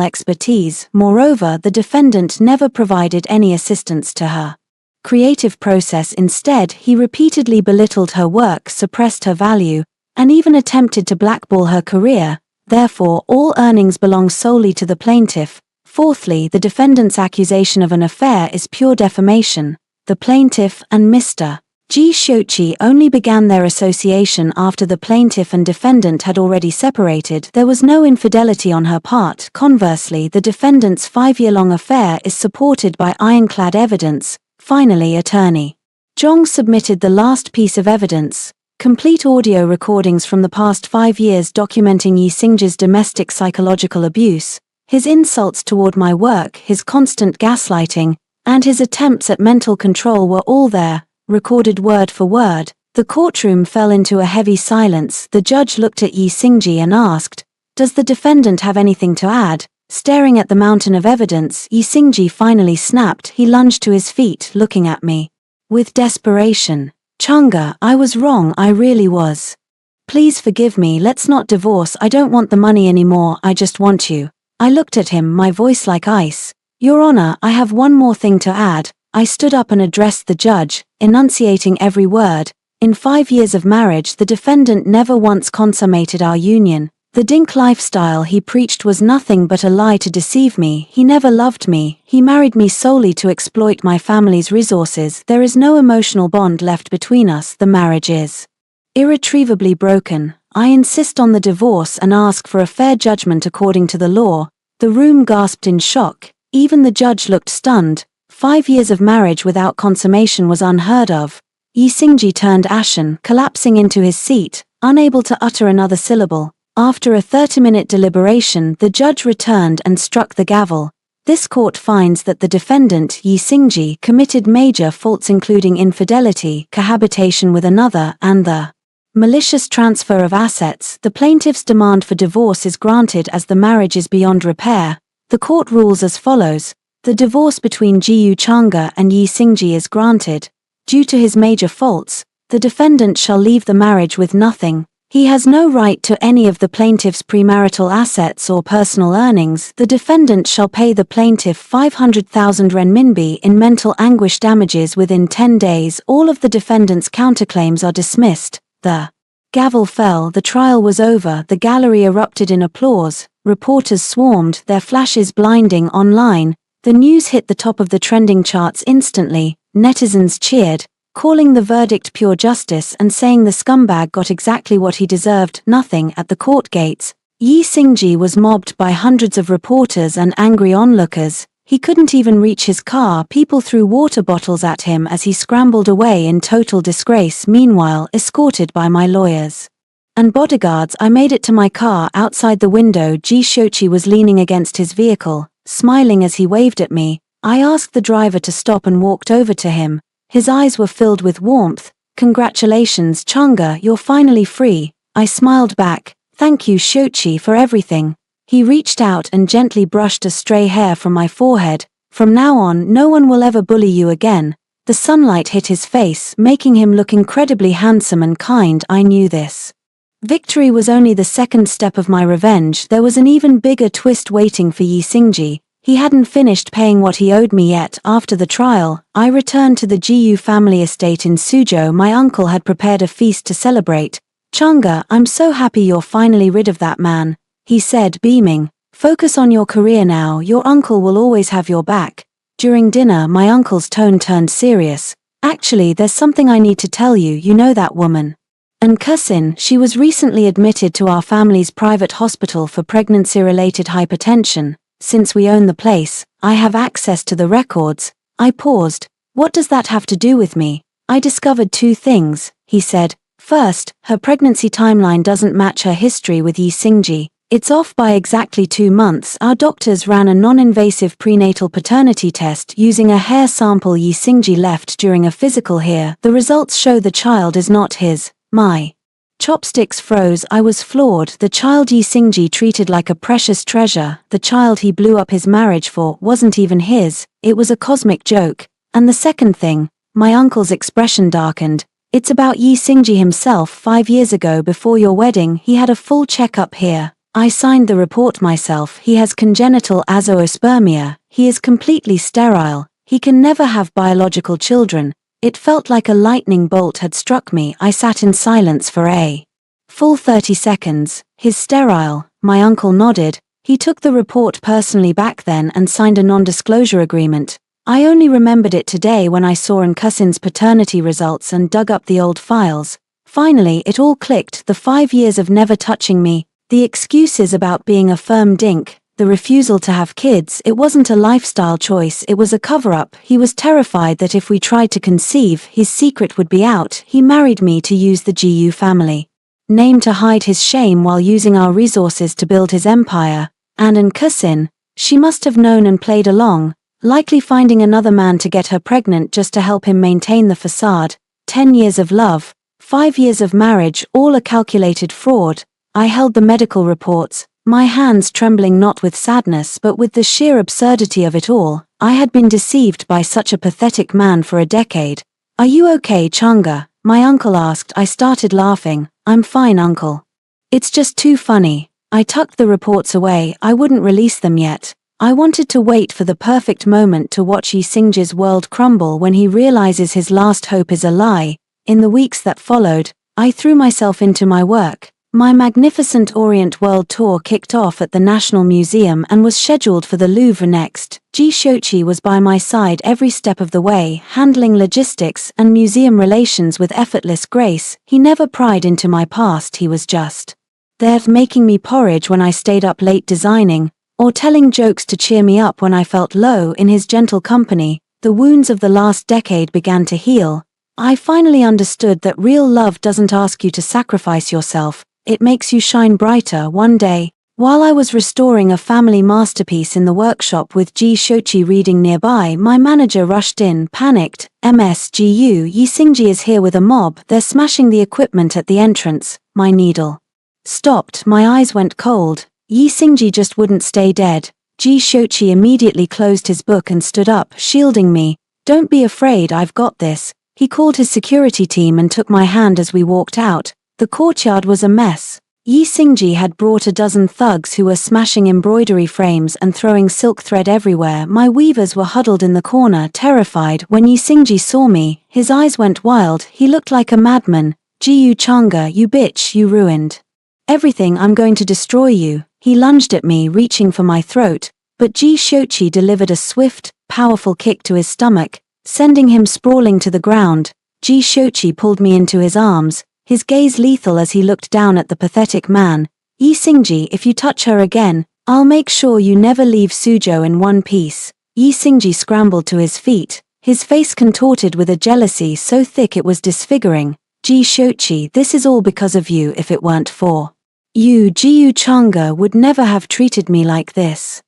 expertise. Moreover, the defendant never provided any assistance to her creative process. Instead, he repeatedly belittled her work, suppressed her value, and even attempted to blackball her career. Therefore, all earnings belong solely to the plaintiff. Fourthly, the defendant's accusation of an affair is pure defamation. The plaintiff and Mr. Ji Xiuqi only began their association after the plaintiff and defendant had already separated. There was no infidelity on her part. Conversely, the defendant's 5-year-long affair is supported by ironclad evidence. Finally, Attorney Zhong submitted the last piece of evidence: complete audio recordings from the past 5 years documenting Yi Xingji's domestic psychological abuse, his insults toward my work, his constant gaslighting, and his attempts at mental control were all there, recorded word for word. The courtroom fell into a heavy silence. The judge looked at Yi Xingji and asked, "Does the defendant have anything to add?" Staring at the mountain of evidence, Yi Xingji finally snapped. He lunged to his feet, looking at me with desperation. "Chang'e, I was wrong, I really was. Please forgive me, let's not divorce, I don't want the money anymore, I just want you." I looked at him, my voice like ice. "Your Honor, I have one more thing to add." I stood up and addressed the judge, enunciating every word. In 5 years of marriage, the defendant never once consummated our union. The dink lifestyle he preached was nothing but a lie to deceive me. He never loved me. He married me solely to exploit my family's resources. There is no emotional bond left between us. The marriage is irretrievably broken. I insist on the divorce and ask for a fair judgment according to the law. The room gasped in shock. Even the judge looked stunned. 5 years of marriage without consummation was unheard of. Yi Xingji turned ashen, collapsing into his seat, unable to utter another syllable. After a 30-minute deliberation, the judge returned and struck the gavel. This court finds that the defendant, Yi Xingji, committed major faults including infidelity, cohabitation with another, and the malicious transfer of assets. The plaintiff's demand for divorce is granted as the marriage is beyond repair. The court rules as follows. The divorce between Jiyu Chang'e and Yi Xingji is granted. Due to his major faults, the defendant shall leave the marriage with nothing. He has no right to any of the plaintiff's premarital assets or personal earnings. The defendant shall pay the plaintiff 500,000 renminbi in mental anguish damages within 10 days. All of the defendant's counterclaims are dismissed. The gavel fell. The trial was over. The gallery erupted in applause. Reporters swarmed, their flashes blinding online. The news hit the top of the trending charts instantly. Netizens cheered, calling the verdict pure justice and saying the scumbag got exactly what he deserved. Nothing at the court gates. Yi Xingji was mobbed by hundreds of reporters and angry onlookers. He couldn't even reach his car. People threw water bottles at him as he scrambled away in total disgrace. Meanwhile, escorted by my lawyers, And bodyguards. I made it to my car. Outside the window, Ji Shochi was leaning against his vehicle, smiling as he waved at me. I asked the driver to stop and walked over to him. His eyes were filled with warmth. Congratulations, Changa, you're finally free. I smiled back. Thank you, Shochi, for everything. He reached out and gently brushed a stray hair from my forehead. From now on, no one will ever bully you again. The sunlight hit his face, making him look incredibly handsome and kind. I knew this. Victory was only the second step of my revenge. There was an even bigger twist waiting for Yi Xingji. He hadn't finished paying what he owed me yet. After the trial, I returned to the Jiyu family estate in Suzhou. My uncle had prepared a feast to celebrate. Changa, I'm so happy you're finally rid of that man, he said, beaming. Focus on your career now, your uncle will always have your back. During dinner, my uncle's tone turned serious. Actually, there's something I need to tell you. You know that woman? And Cousin, she was recently admitted to our family's private hospital for pregnancy-related hypertension. Since we own the place, I have access to the records. I paused. What does that have to do with me? I discovered two things, he said. First, her pregnancy timeline doesn't match her history with Yi Xingji. It's off by exactly 2 months. Our doctors ran a non-invasive prenatal paternity test using a hair sample Yi Xingji left during a physical here. The results show the child is not his. My chopsticks froze. I was floored. The child Yi Xingji treated like a precious treasure, the child he blew up his marriage for, wasn't even his. It was a cosmic joke. And the second thing, my uncle's expression darkened. It's about Yi Xingji himself. 5 years ago, before your wedding, he had a full checkup here. I signed the report myself. He has congenital azoospermia. He is completely sterile. He can never have biological children. It felt like a lightning bolt had struck me. I sat in silence for a full 30 seconds. His sterile, my uncle nodded. He took the report personally back then and signed a non-disclosure agreement. I only remembered it today when I saw Cousin's paternity results and dug up the old files. Finally, it all clicked. The 5 years of never touching me, the excuses about being a firm dink, the refusal to have kids. It wasn't a lifestyle choice, it was a cover-up. He was terrified that if we tried to conceive, his secret would be out. He married me to use the Jiyu family name to hide his shame while using our resources to build his empire. And Cousin, she must have known and played along, likely finding another man to get her pregnant just to help him maintain the facade. 10 years of love, 5 years of marriage, all a calculated fraud. I held the medical reports, my hands trembling not with sadness but with the sheer absurdity of it all. I had been deceived by such a pathetic man for a decade. Are you okay, Changa? My uncle asked. I started laughing. I'm fine, uncle. It's just too funny. I tucked the reports away. I wouldn't release them yet. I wanted to wait for the perfect moment to watch Yi Xingji's world crumble when he realizes his last hope is a lie. In the weeks that followed, I threw myself into my work. My magnificent Orient World Tour kicked off at the National Museum and was scheduled for the Louvre next. Ji Shochi was by my side every step of the way, handling logistics and museum relations with effortless grace. He never pried into my past, he was just there making me porridge when I stayed up late designing, or telling jokes to cheer me up when I felt low. In his gentle company, the wounds of the last decade began to heal. I finally understood that real love doesn't ask you to sacrifice yourself. It makes you shine brighter. One day, while I was restoring a family masterpiece in the workshop with Ji Shochi reading nearby, my manager rushed in, panicked. MSGU, Yi Xingji is here with a mob. They're smashing the equipment at the entrance. My needle stopped. My eyes went cold. Yi Xingji just wouldn't stay dead. Ji Shochi immediately closed his book and stood up, shielding me. Don't be afraid, I've got this. He called his security team and took my hand as we walked out. The courtyard was a mess. Yi Xingji had brought a dozen thugs who were smashing embroidery frames and throwing silk thread everywhere. My weavers were huddled in the corner, terrified. When Yi Xingji saw me, his eyes went wild. He looked like a madman. Jiyu Changa, you bitch, you ruined everything. I'm going to destroy you. He lunged at me, reaching for my throat, but Ji Shochi delivered a swift, powerful kick to his stomach, sending him sprawling to the ground. Ji Shochi pulled me into his arms, his gaze lethal as he looked down at the pathetic man. Yi Xingji, if you touch her again, I'll make sure you never leave Suzhou in one piece. Yi Xingji scrambled to his feet, his face contorted with a jealousy so thick it was disfiguring. Ji Shochi, this is all because of you. If it weren't for you, Jiyu Changa would never have treated me like this.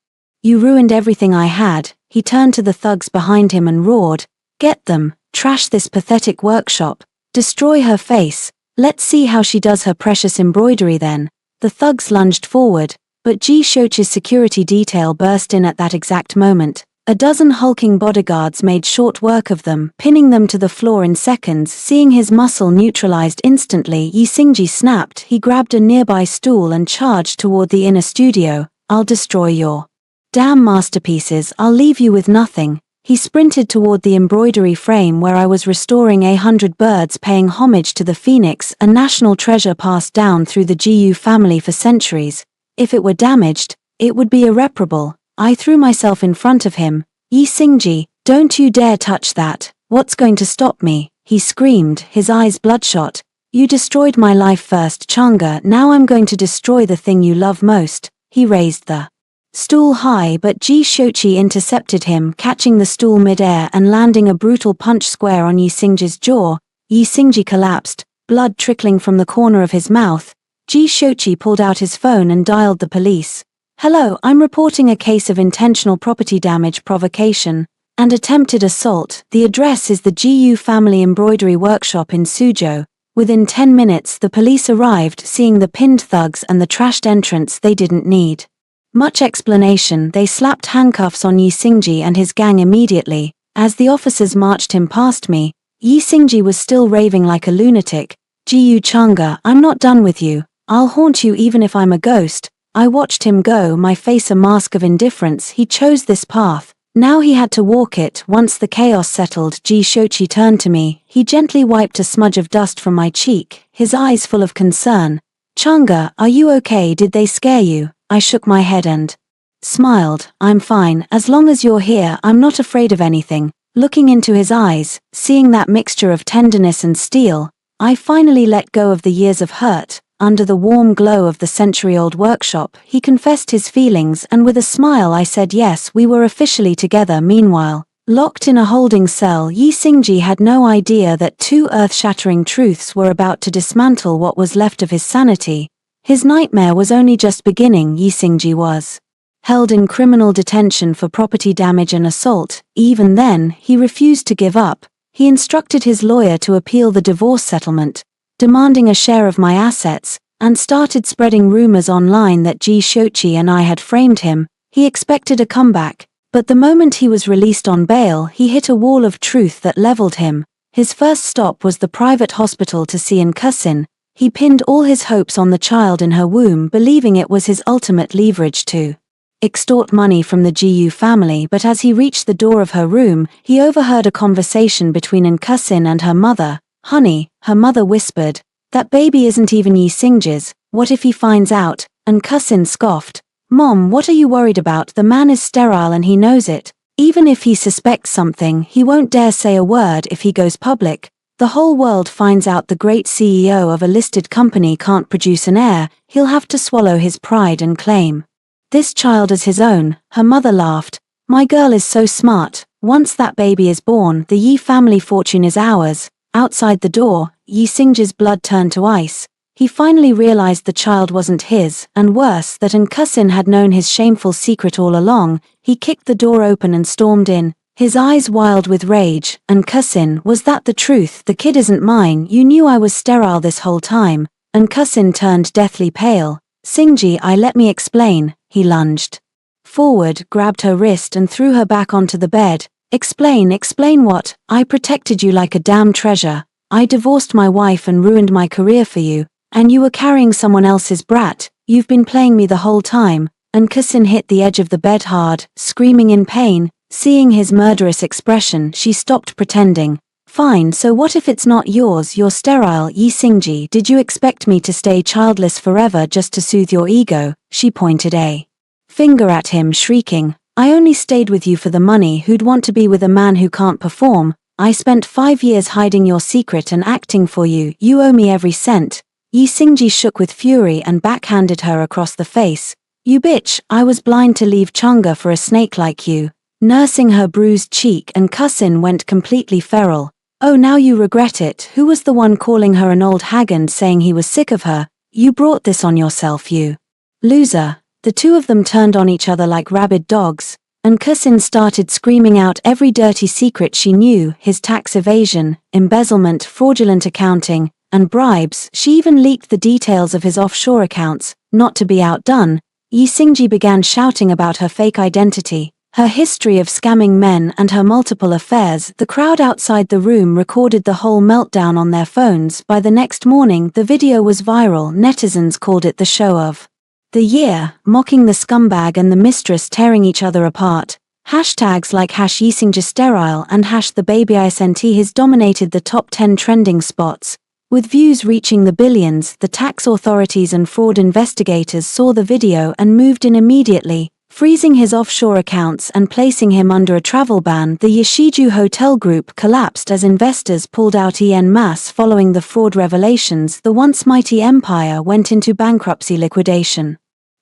You ruined everything I had." He turned to the thugs behind him and roared, "Get them, trash this pathetic workshop, destroy her face, let's see how she does her precious embroidery then." The thugs lunged forward, but Ji Shochi's security detail burst in at that exact moment. A dozen hulking bodyguards made short work of them, pinning them to the floor in seconds. Seeing his muscle neutralized instantly, Yi Xingji snapped. He grabbed a nearby stool and charged toward the inner studio. "I'll destroy your damn masterpieces, I'll leave you with nothing." He sprinted toward the embroidery frame where I was restoring 100 birds paying homage to the phoenix, a national treasure passed down through the Jiyu family for centuries. If it were damaged, it would be irreparable. I threw myself in front of him. "Yi Xingji, don't you dare touch that. What's going to stop me?" he screamed, his eyes bloodshot. "You destroyed my life first, Changa, now I'm going to destroy the thing you love most." He raised the stool high, but Ji Shochi intercepted him, catching the stool mid-air and landing a brutal punch square on Yi Xingji's jaw. Yi Xingji collapsed, blood trickling from the corner of his mouth. Ji Shochi pulled out his phone and dialed the police. "Hello, I'm reporting a case of intentional property damage, provocation, and attempted assault. The address is the Jiyu Family Embroidery Workshop in Suzhou." Within 10 minutes the police arrived, seeing the pinned thugs and the trashed entrance. They didn't need much explanation. They slapped handcuffs on Yi Xingji and his gang immediately. As the officers marched him past me, Yi Xingji was still raving like a lunatic. "Jiyu Changa, I'm not done with you. I'll haunt you even if I'm a ghost." I watched him go, my face a mask of indifference. He chose this path. Now he had to walk it. Once the chaos settled, Ji Shochi turned to me. He gently wiped a smudge of dust from my cheek, his eyes full of concern. "Changa, are you okay? Did they scare you?" I shook my head and smiled. "I'm fine, as long as you're here. I'm not afraid of anything." Looking into his eyes, seeing that mixture of tenderness and steel, I finally let go of the years of hurt. Under the warm glow of the century-old workshop, he confessed his feelings, and with a smile I said yes, we were officially together. Meanwhile, locked in a holding cell, Yi Xingji had no idea that two earth-shattering truths were about to dismantle what was left of his sanity. His nightmare was only just beginning. Yi Xingji was held in criminal detention for property damage and assault. Even then, he refused to give up. He instructed his lawyer to appeal the divorce settlement, demanding a share of my assets, and started spreading rumors online that Ji Shochi and I had framed him. He expected a comeback, but the moment he was released on bail, he hit a wall of truth that leveled him. His first stop was the private hospital to see in Kusin. He pinned all his hopes on the child in her womb, believing it was his ultimate leverage to extort money from the Jiyu family. But as he reached the door of her room, he overheard a conversation between Kusin and her mother. "Honey," her mother whispered, "that baby isn't even Yi Xingji's. What if he finds out?" And Kusin scoffed. "Mom, what are you worried about? The man is sterile and he knows it. Even if he suspects something, he won't dare say a word. If he goes public, the whole world finds out the great CEO of a listed company can't produce an heir. He'll have to swallow his pride and claim this child as his own." Her mother laughed. "My girl is so smart. Once that baby is born, the Yi family fortune is ours." Outside the door, Yi Xingji's blood turned to ice. He finally realized the child wasn't his, and worse, that Kusin had known his shameful secret all along. He kicked the door open and stormed in, his eyes wild with rage. "Kusin, was that the truth? The kid isn't mine. You knew I was sterile this whole time." Kusin turned deathly pale. "Xingji, let me explain." He lunged forward, grabbed her wrist and threw her back onto the bed. Explain what? I protected you like a damn treasure. I divorced my wife and ruined my career for you, and you were carrying someone else's brat. You've been playing me the whole time." And Kusin hit the edge of the bed hard, screaming in pain. Seeing his murderous expression, she stopped pretending. "Fine, so what if it's not yours? You're sterile." "Yi Xingji, did you expect me to stay childless forever just to soothe your ego?" She pointed a finger at him, shrieking. "I only stayed with you for the money. Who'd want to be with a man who can't perform? I spent 5 years hiding your secret and acting for you. You owe me every cent." Yi Xingji shook with fury and backhanded her across the face. "You bitch, I was blind to leave Changa for a snake like you." Nursing her bruised cheek, and Kusin went completely feral. Oh, now you regret it. Who was the one calling her an old hag and saying he was sick of her? You brought this on yourself, you loser. The two of them turned on each other like rabid dogs, and Cousin started screaming out every dirty secret she knew, his tax evasion, embezzlement, fraudulent accounting, and bribes. She even leaked the details of his offshore accounts. Not to be outdone, Yi Xingji began shouting about her fake identity, her history of scamming men and her multiple affairs. The crowd outside the room recorded the whole meltdown on their phones. By the next morning the video was viral. Netizens called it the show of the year, mocking the scumbag and the mistress tearing each other apart. Hashtags like #YiXingJiSterile and #TheBabyIsnt dominated the top 10 trending spots. With views reaching the billions, the tax authorities and fraud investigators saw the video and moved in immediately, freezing his offshore accounts and placing him under a travel ban. The Yashiju Hotel Group collapsed as investors pulled out en masse following the fraud revelations. The once mighty empire went into bankruptcy liquidation.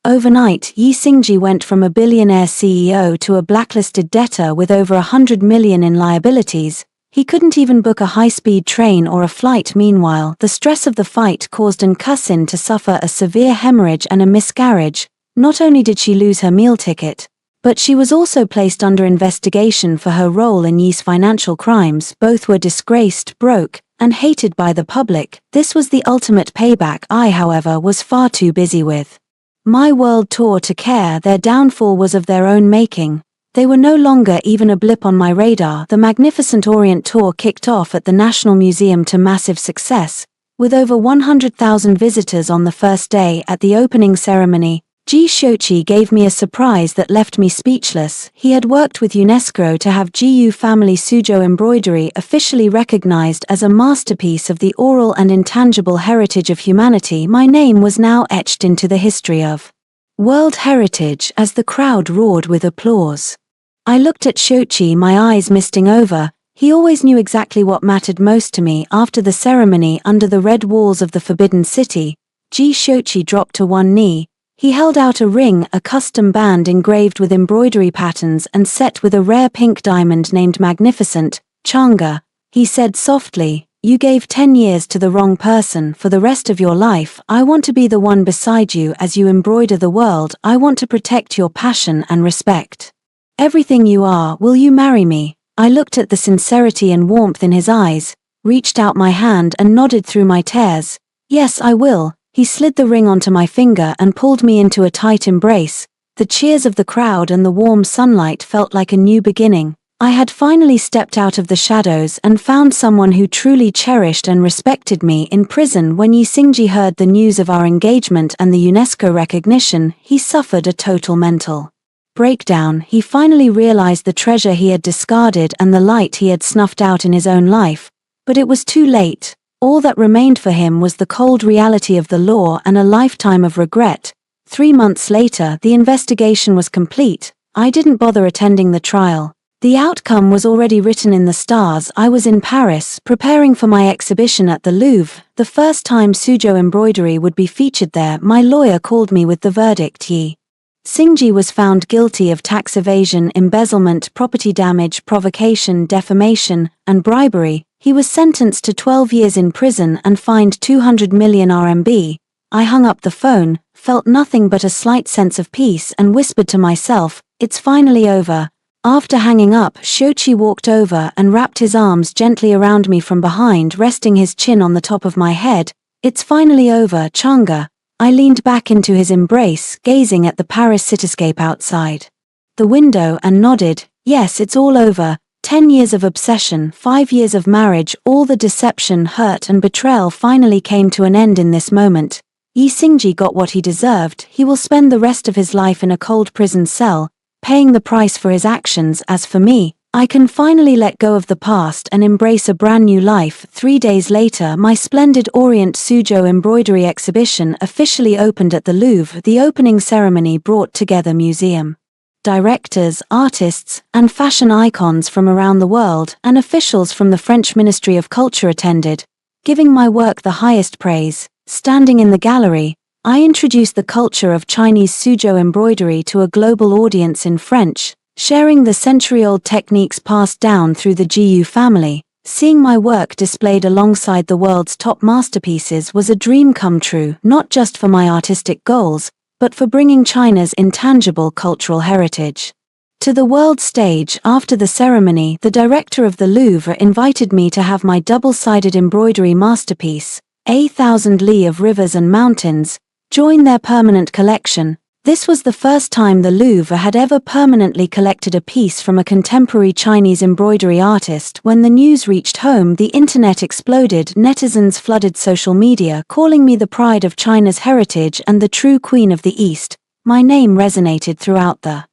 Overnight, Yi Xingji went from a billionaire CEO to a blacklisted debtor with over 100 million in liabilities. He couldn't even book a high-speed train or a flight. Meanwhile, the stress of the fight caused An Cousin to suffer a severe hemorrhage and a miscarriage. Not only did she lose her meal ticket, but she was also placed under investigation for her role in Yi's financial crimes. Both were disgraced, broke, and hated by the public. This was the ultimate payback. I, however, was far too busy with my world tour to care. Their downfall was of their own making. They were no longer even a blip on my radar. The Magnificent Orient tour kicked off at the National Museum to massive success, with over 100,000 visitors on the first day. At the opening ceremony, Ji Shochi gave me a surprise that left me speechless. He had worked with UNESCO to have Jiyu family Suzhou embroidery officially recognized as a masterpiece of the oral and intangible heritage of humanity. My name was now etched into the history of World Heritage as the crowd roared with applause. I looked at Shochi, my eyes misting over. He always knew exactly what mattered most to me. After the ceremony, under the red walls of the Forbidden City, Ji Shochi dropped to one knee. He held out a ring, a custom band engraved with embroidery patterns and set with a rare pink diamond named Magnificent, Changa. He said softly, "You gave 10 years to the wrong person. For the rest of your life, I want to be the one beside you as you embroider the world. I want to protect your passion and respect everything you are. Will you marry me?" I looked at the sincerity and warmth in his eyes, reached out my hand and nodded through my tears. "Yes, I will." He slid the ring onto my finger and pulled me into a tight embrace. The cheers of the crowd and the warm sunlight felt like a new beginning. I had finally stepped out of the shadows and found someone who truly cherished and respected me. In prison, when Yi Xingji heard the news of our engagement and the UNESCO recognition, he suffered a total mental breakdown. He finally realized the treasure he had discarded and the light he had snuffed out in his own life. But it was too late. All that remained for him was the cold reality of the law and a lifetime of regret. 3 months later, the investigation was complete. I didn't bother attending the trial. The outcome was already written in the stars. I was in Paris, preparing for my exhibition at the Louvre. The first time Suzhou embroidery would be featured there, my lawyer called me with the verdict. Yi Xingji was found guilty of tax evasion, embezzlement, property damage, provocation, defamation, and bribery. He was sentenced to 12 years in prison and fined 200 million RMB. I hung up the phone, felt nothing but a slight sense of peace and whispered to myself, "It's finally over." After hanging up, Shochi walked over and wrapped his arms gently around me from behind, resting his chin on the top of my head. "It's finally over, Changa." I leaned back into his embrace, gazing at the Paris cityscape outside the window and nodded. Yes, it's all over. 10 years of obsession, 5 years of marriage, all the deception, hurt and betrayal finally came to an end in this moment. Yi Xingji got what he deserved. He will spend the rest of his life in a cold prison cell, paying the price for his actions. As for me, I can finally let go of the past and embrace a brand new life. 3 days later, my splendid Orient Suzhou embroidery exhibition officially opened at the Louvre. The opening ceremony brought together museum directors, artists, and fashion icons from around the world, and officials from the French Ministry of Culture attended, giving my work the highest praise. Standing in the gallery, I introduced the culture of Chinese Suzhou embroidery to a global audience in French, sharing the century-old techniques passed down through the Jiyu family. Seeing my work displayed alongside the world's top masterpieces was a dream come true, not just for my artistic goals, but for bringing China's intangible cultural heritage to the world stage. After the ceremony, the director of the Louvre invited me to have my double-sided embroidery masterpiece, A Thousand Li of Rivers and Mountains, join their permanent collection. This was the first time the Louvre had ever permanently collected a piece from a contemporary Chinese embroidery artist. When the news reached home, the internet exploded. Netizens flooded social media, calling me the pride of China's heritage and the true queen of the East. My name resonated throughout the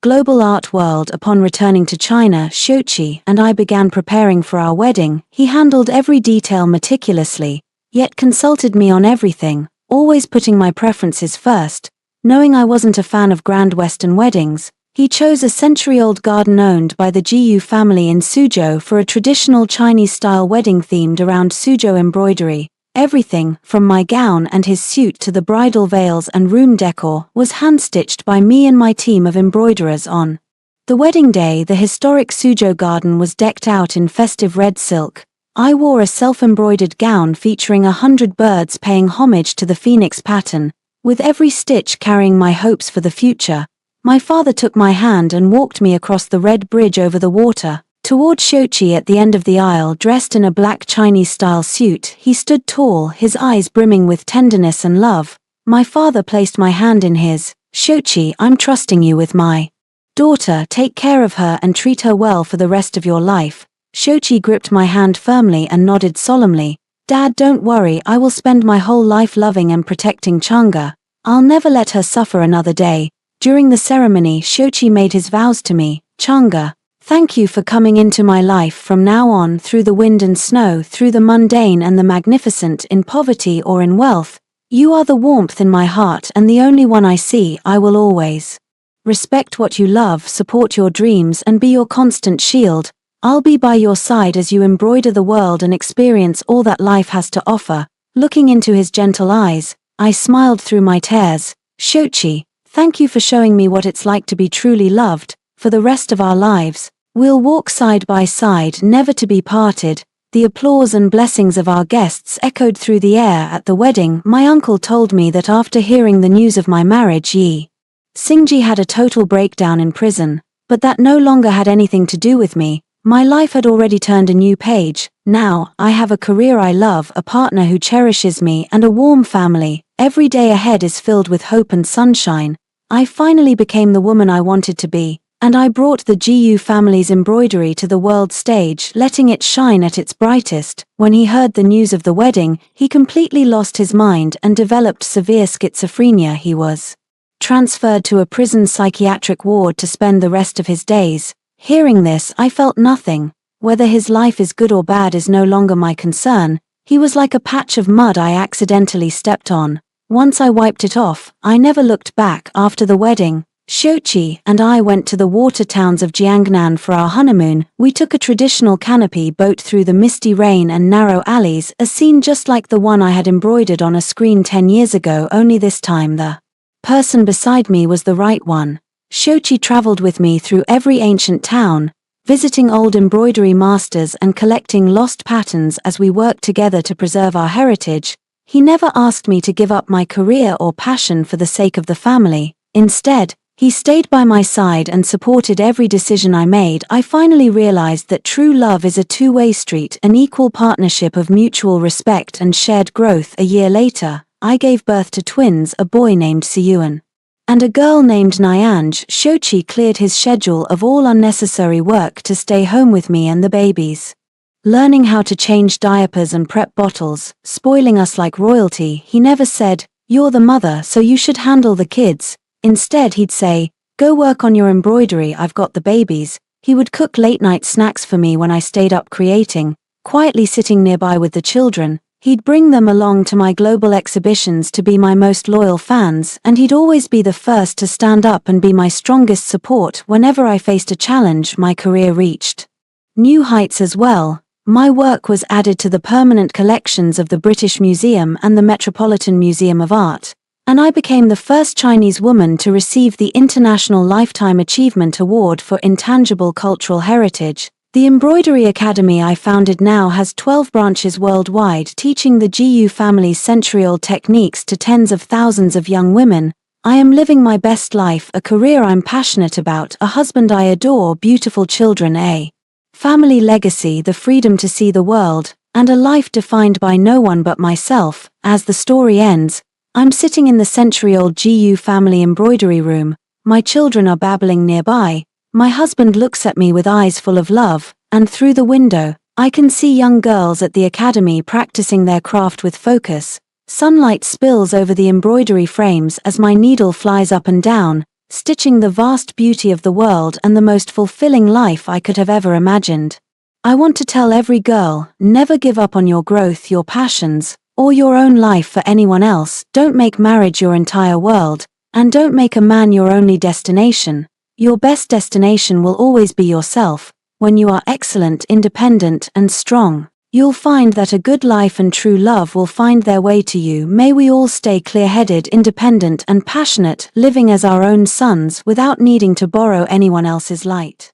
global art world. Upon returning to China, Xiuqi and I began preparing for our wedding. He handled every detail meticulously, yet consulted me on everything, always putting my preferences first. Knowing I wasn't a fan of grand Western weddings, he chose a century-old garden owned by the Jiyu family in Suzhou for a traditional Chinese-style wedding themed around Suzhou embroidery. Everything, from my gown and his suit to the bridal veils and room decor, was hand-stitched by me and my team of embroiderers. On the wedding day, the historic Suzhou garden was decked out in festive red silk. I wore a self-embroidered gown featuring 100 birds paying homage to the phoenix pattern, with every stitch carrying my hopes for the future. My father took my hand and walked me across the red bridge over the water, toward Xiuqi at the end of the aisle. Dressed in a black Chinese-style suit, he stood tall, his eyes brimming with tenderness and love. My father placed my hand in his. "Xiuqi, I'm trusting you with my daughter. Take care of her and treat her well for the rest of your life." Xiuqi gripped my hand firmly and nodded solemnly. "Dad, don't worry, I will spend my whole life loving and protecting Chang'e. I'll never let her suffer another day." During the ceremony, Xiuqi made his vows to me. "Chang'e, thank you for coming into my life from now on, through the wind and snow, through the mundane and the magnificent, in poverty or in wealth. You are the warmth in my heart and the only one I see. I will always respect what you love, support your dreams and be your constant shield. I'll be by your side as you embroider the world and experience all that life has to offer." Looking into his gentle eyes, I smiled through my tears. "Xiuqi, thank you for showing me what it's like to be truly loved. For the rest of our lives, we'll walk side by side, never to be parted." The applause and blessings of our guests echoed through the air. At the wedding, my uncle told me that after hearing the news of my marriage, Yi Xingji had a total breakdown in prison, but that no longer had anything to do with me. My life had already turned a new page. Now, I have a career I love, a partner who cherishes me, and a warm family. Every day ahead is filled with hope and sunshine. I finally became the woman I wanted to be, and I brought the Jiyu family's embroidery to the world stage, letting it shine at its brightest. When he heard the news of the wedding, he completely lost his mind and developed severe schizophrenia. He was transferred to a prison psychiatric ward to spend the rest of his days. Hearing this, I felt nothing. Whether his life is good or bad is no longer my concern. He was like a patch of mud I accidentally stepped on. Once I wiped it off, I never looked back. After the wedding, Xiuqi and I went to the water towns of Jiangnan for our honeymoon. We took a traditional canopy boat through the misty rain and narrow alleys, a scene just like the one I had embroidered on a screen 10 years ago, only this time the person beside me was the right one. Xiuqi traveled with me through every ancient town, visiting old embroidery masters and collecting lost patterns as we worked together to preserve our heritage. He never asked me to give up my career or passion for the sake of the family. Instead, he stayed by my side and supported every decision I made. I finally realized that true love is a two-way street, an equal partnership of mutual respect and shared growth. A year later, I gave birth to twins, a boy named Siyuan and a girl named Nianj. Xiuqi cleared his schedule of all unnecessary work to stay home with me and the babies, learning how to change diapers and prep bottles, spoiling us like royalty. He never said, "You're the mother, so you should handle the kids." Instead, he'd say, "Go work on your embroidery, I've got the babies." He would cook late-night snacks for me when I stayed up creating, quietly sitting nearby with the children. He'd bring them along to my global exhibitions to be my most loyal fans, and he'd always be the first to stand up and be my strongest support whenever I faced a challenge. My career reached new heights as well. My work was added to the permanent collections of the British Museum and the Metropolitan Museum of Art, and I became the first Chinese woman to receive the International Lifetime Achievement Award for Intangible Cultural Heritage. The Embroidery Academy I founded now has 12 branches worldwide, teaching the GU family's century-old techniques to tens of thousands of young women. I am living my best life, a career I'm passionate about, a husband I adore, beautiful children, a family legacy, the freedom to see the world, and a life defined by no one but myself. As the story ends, I'm sitting in the century-old GU family embroidery room. My children are babbling nearby. My husband looks at me with eyes full of love, and through the window, I can see young girls at the academy practicing their craft with focus. Sunlight spills over the embroidery frames as my needle flies up and down, stitching the vast beauty of the world and the most fulfilling life I could have ever imagined. I want to tell every girl, never give up on your growth, your passions, or your own life for anyone else. Don't make marriage your entire world, and don't make a man your only destination. Your best destination will always be yourself. When you are excellent, independent, and strong, you'll find that a good life and true love will find their way to you. May we all stay clear-headed, independent, and passionate, living as our own sons without needing to borrow anyone else's light.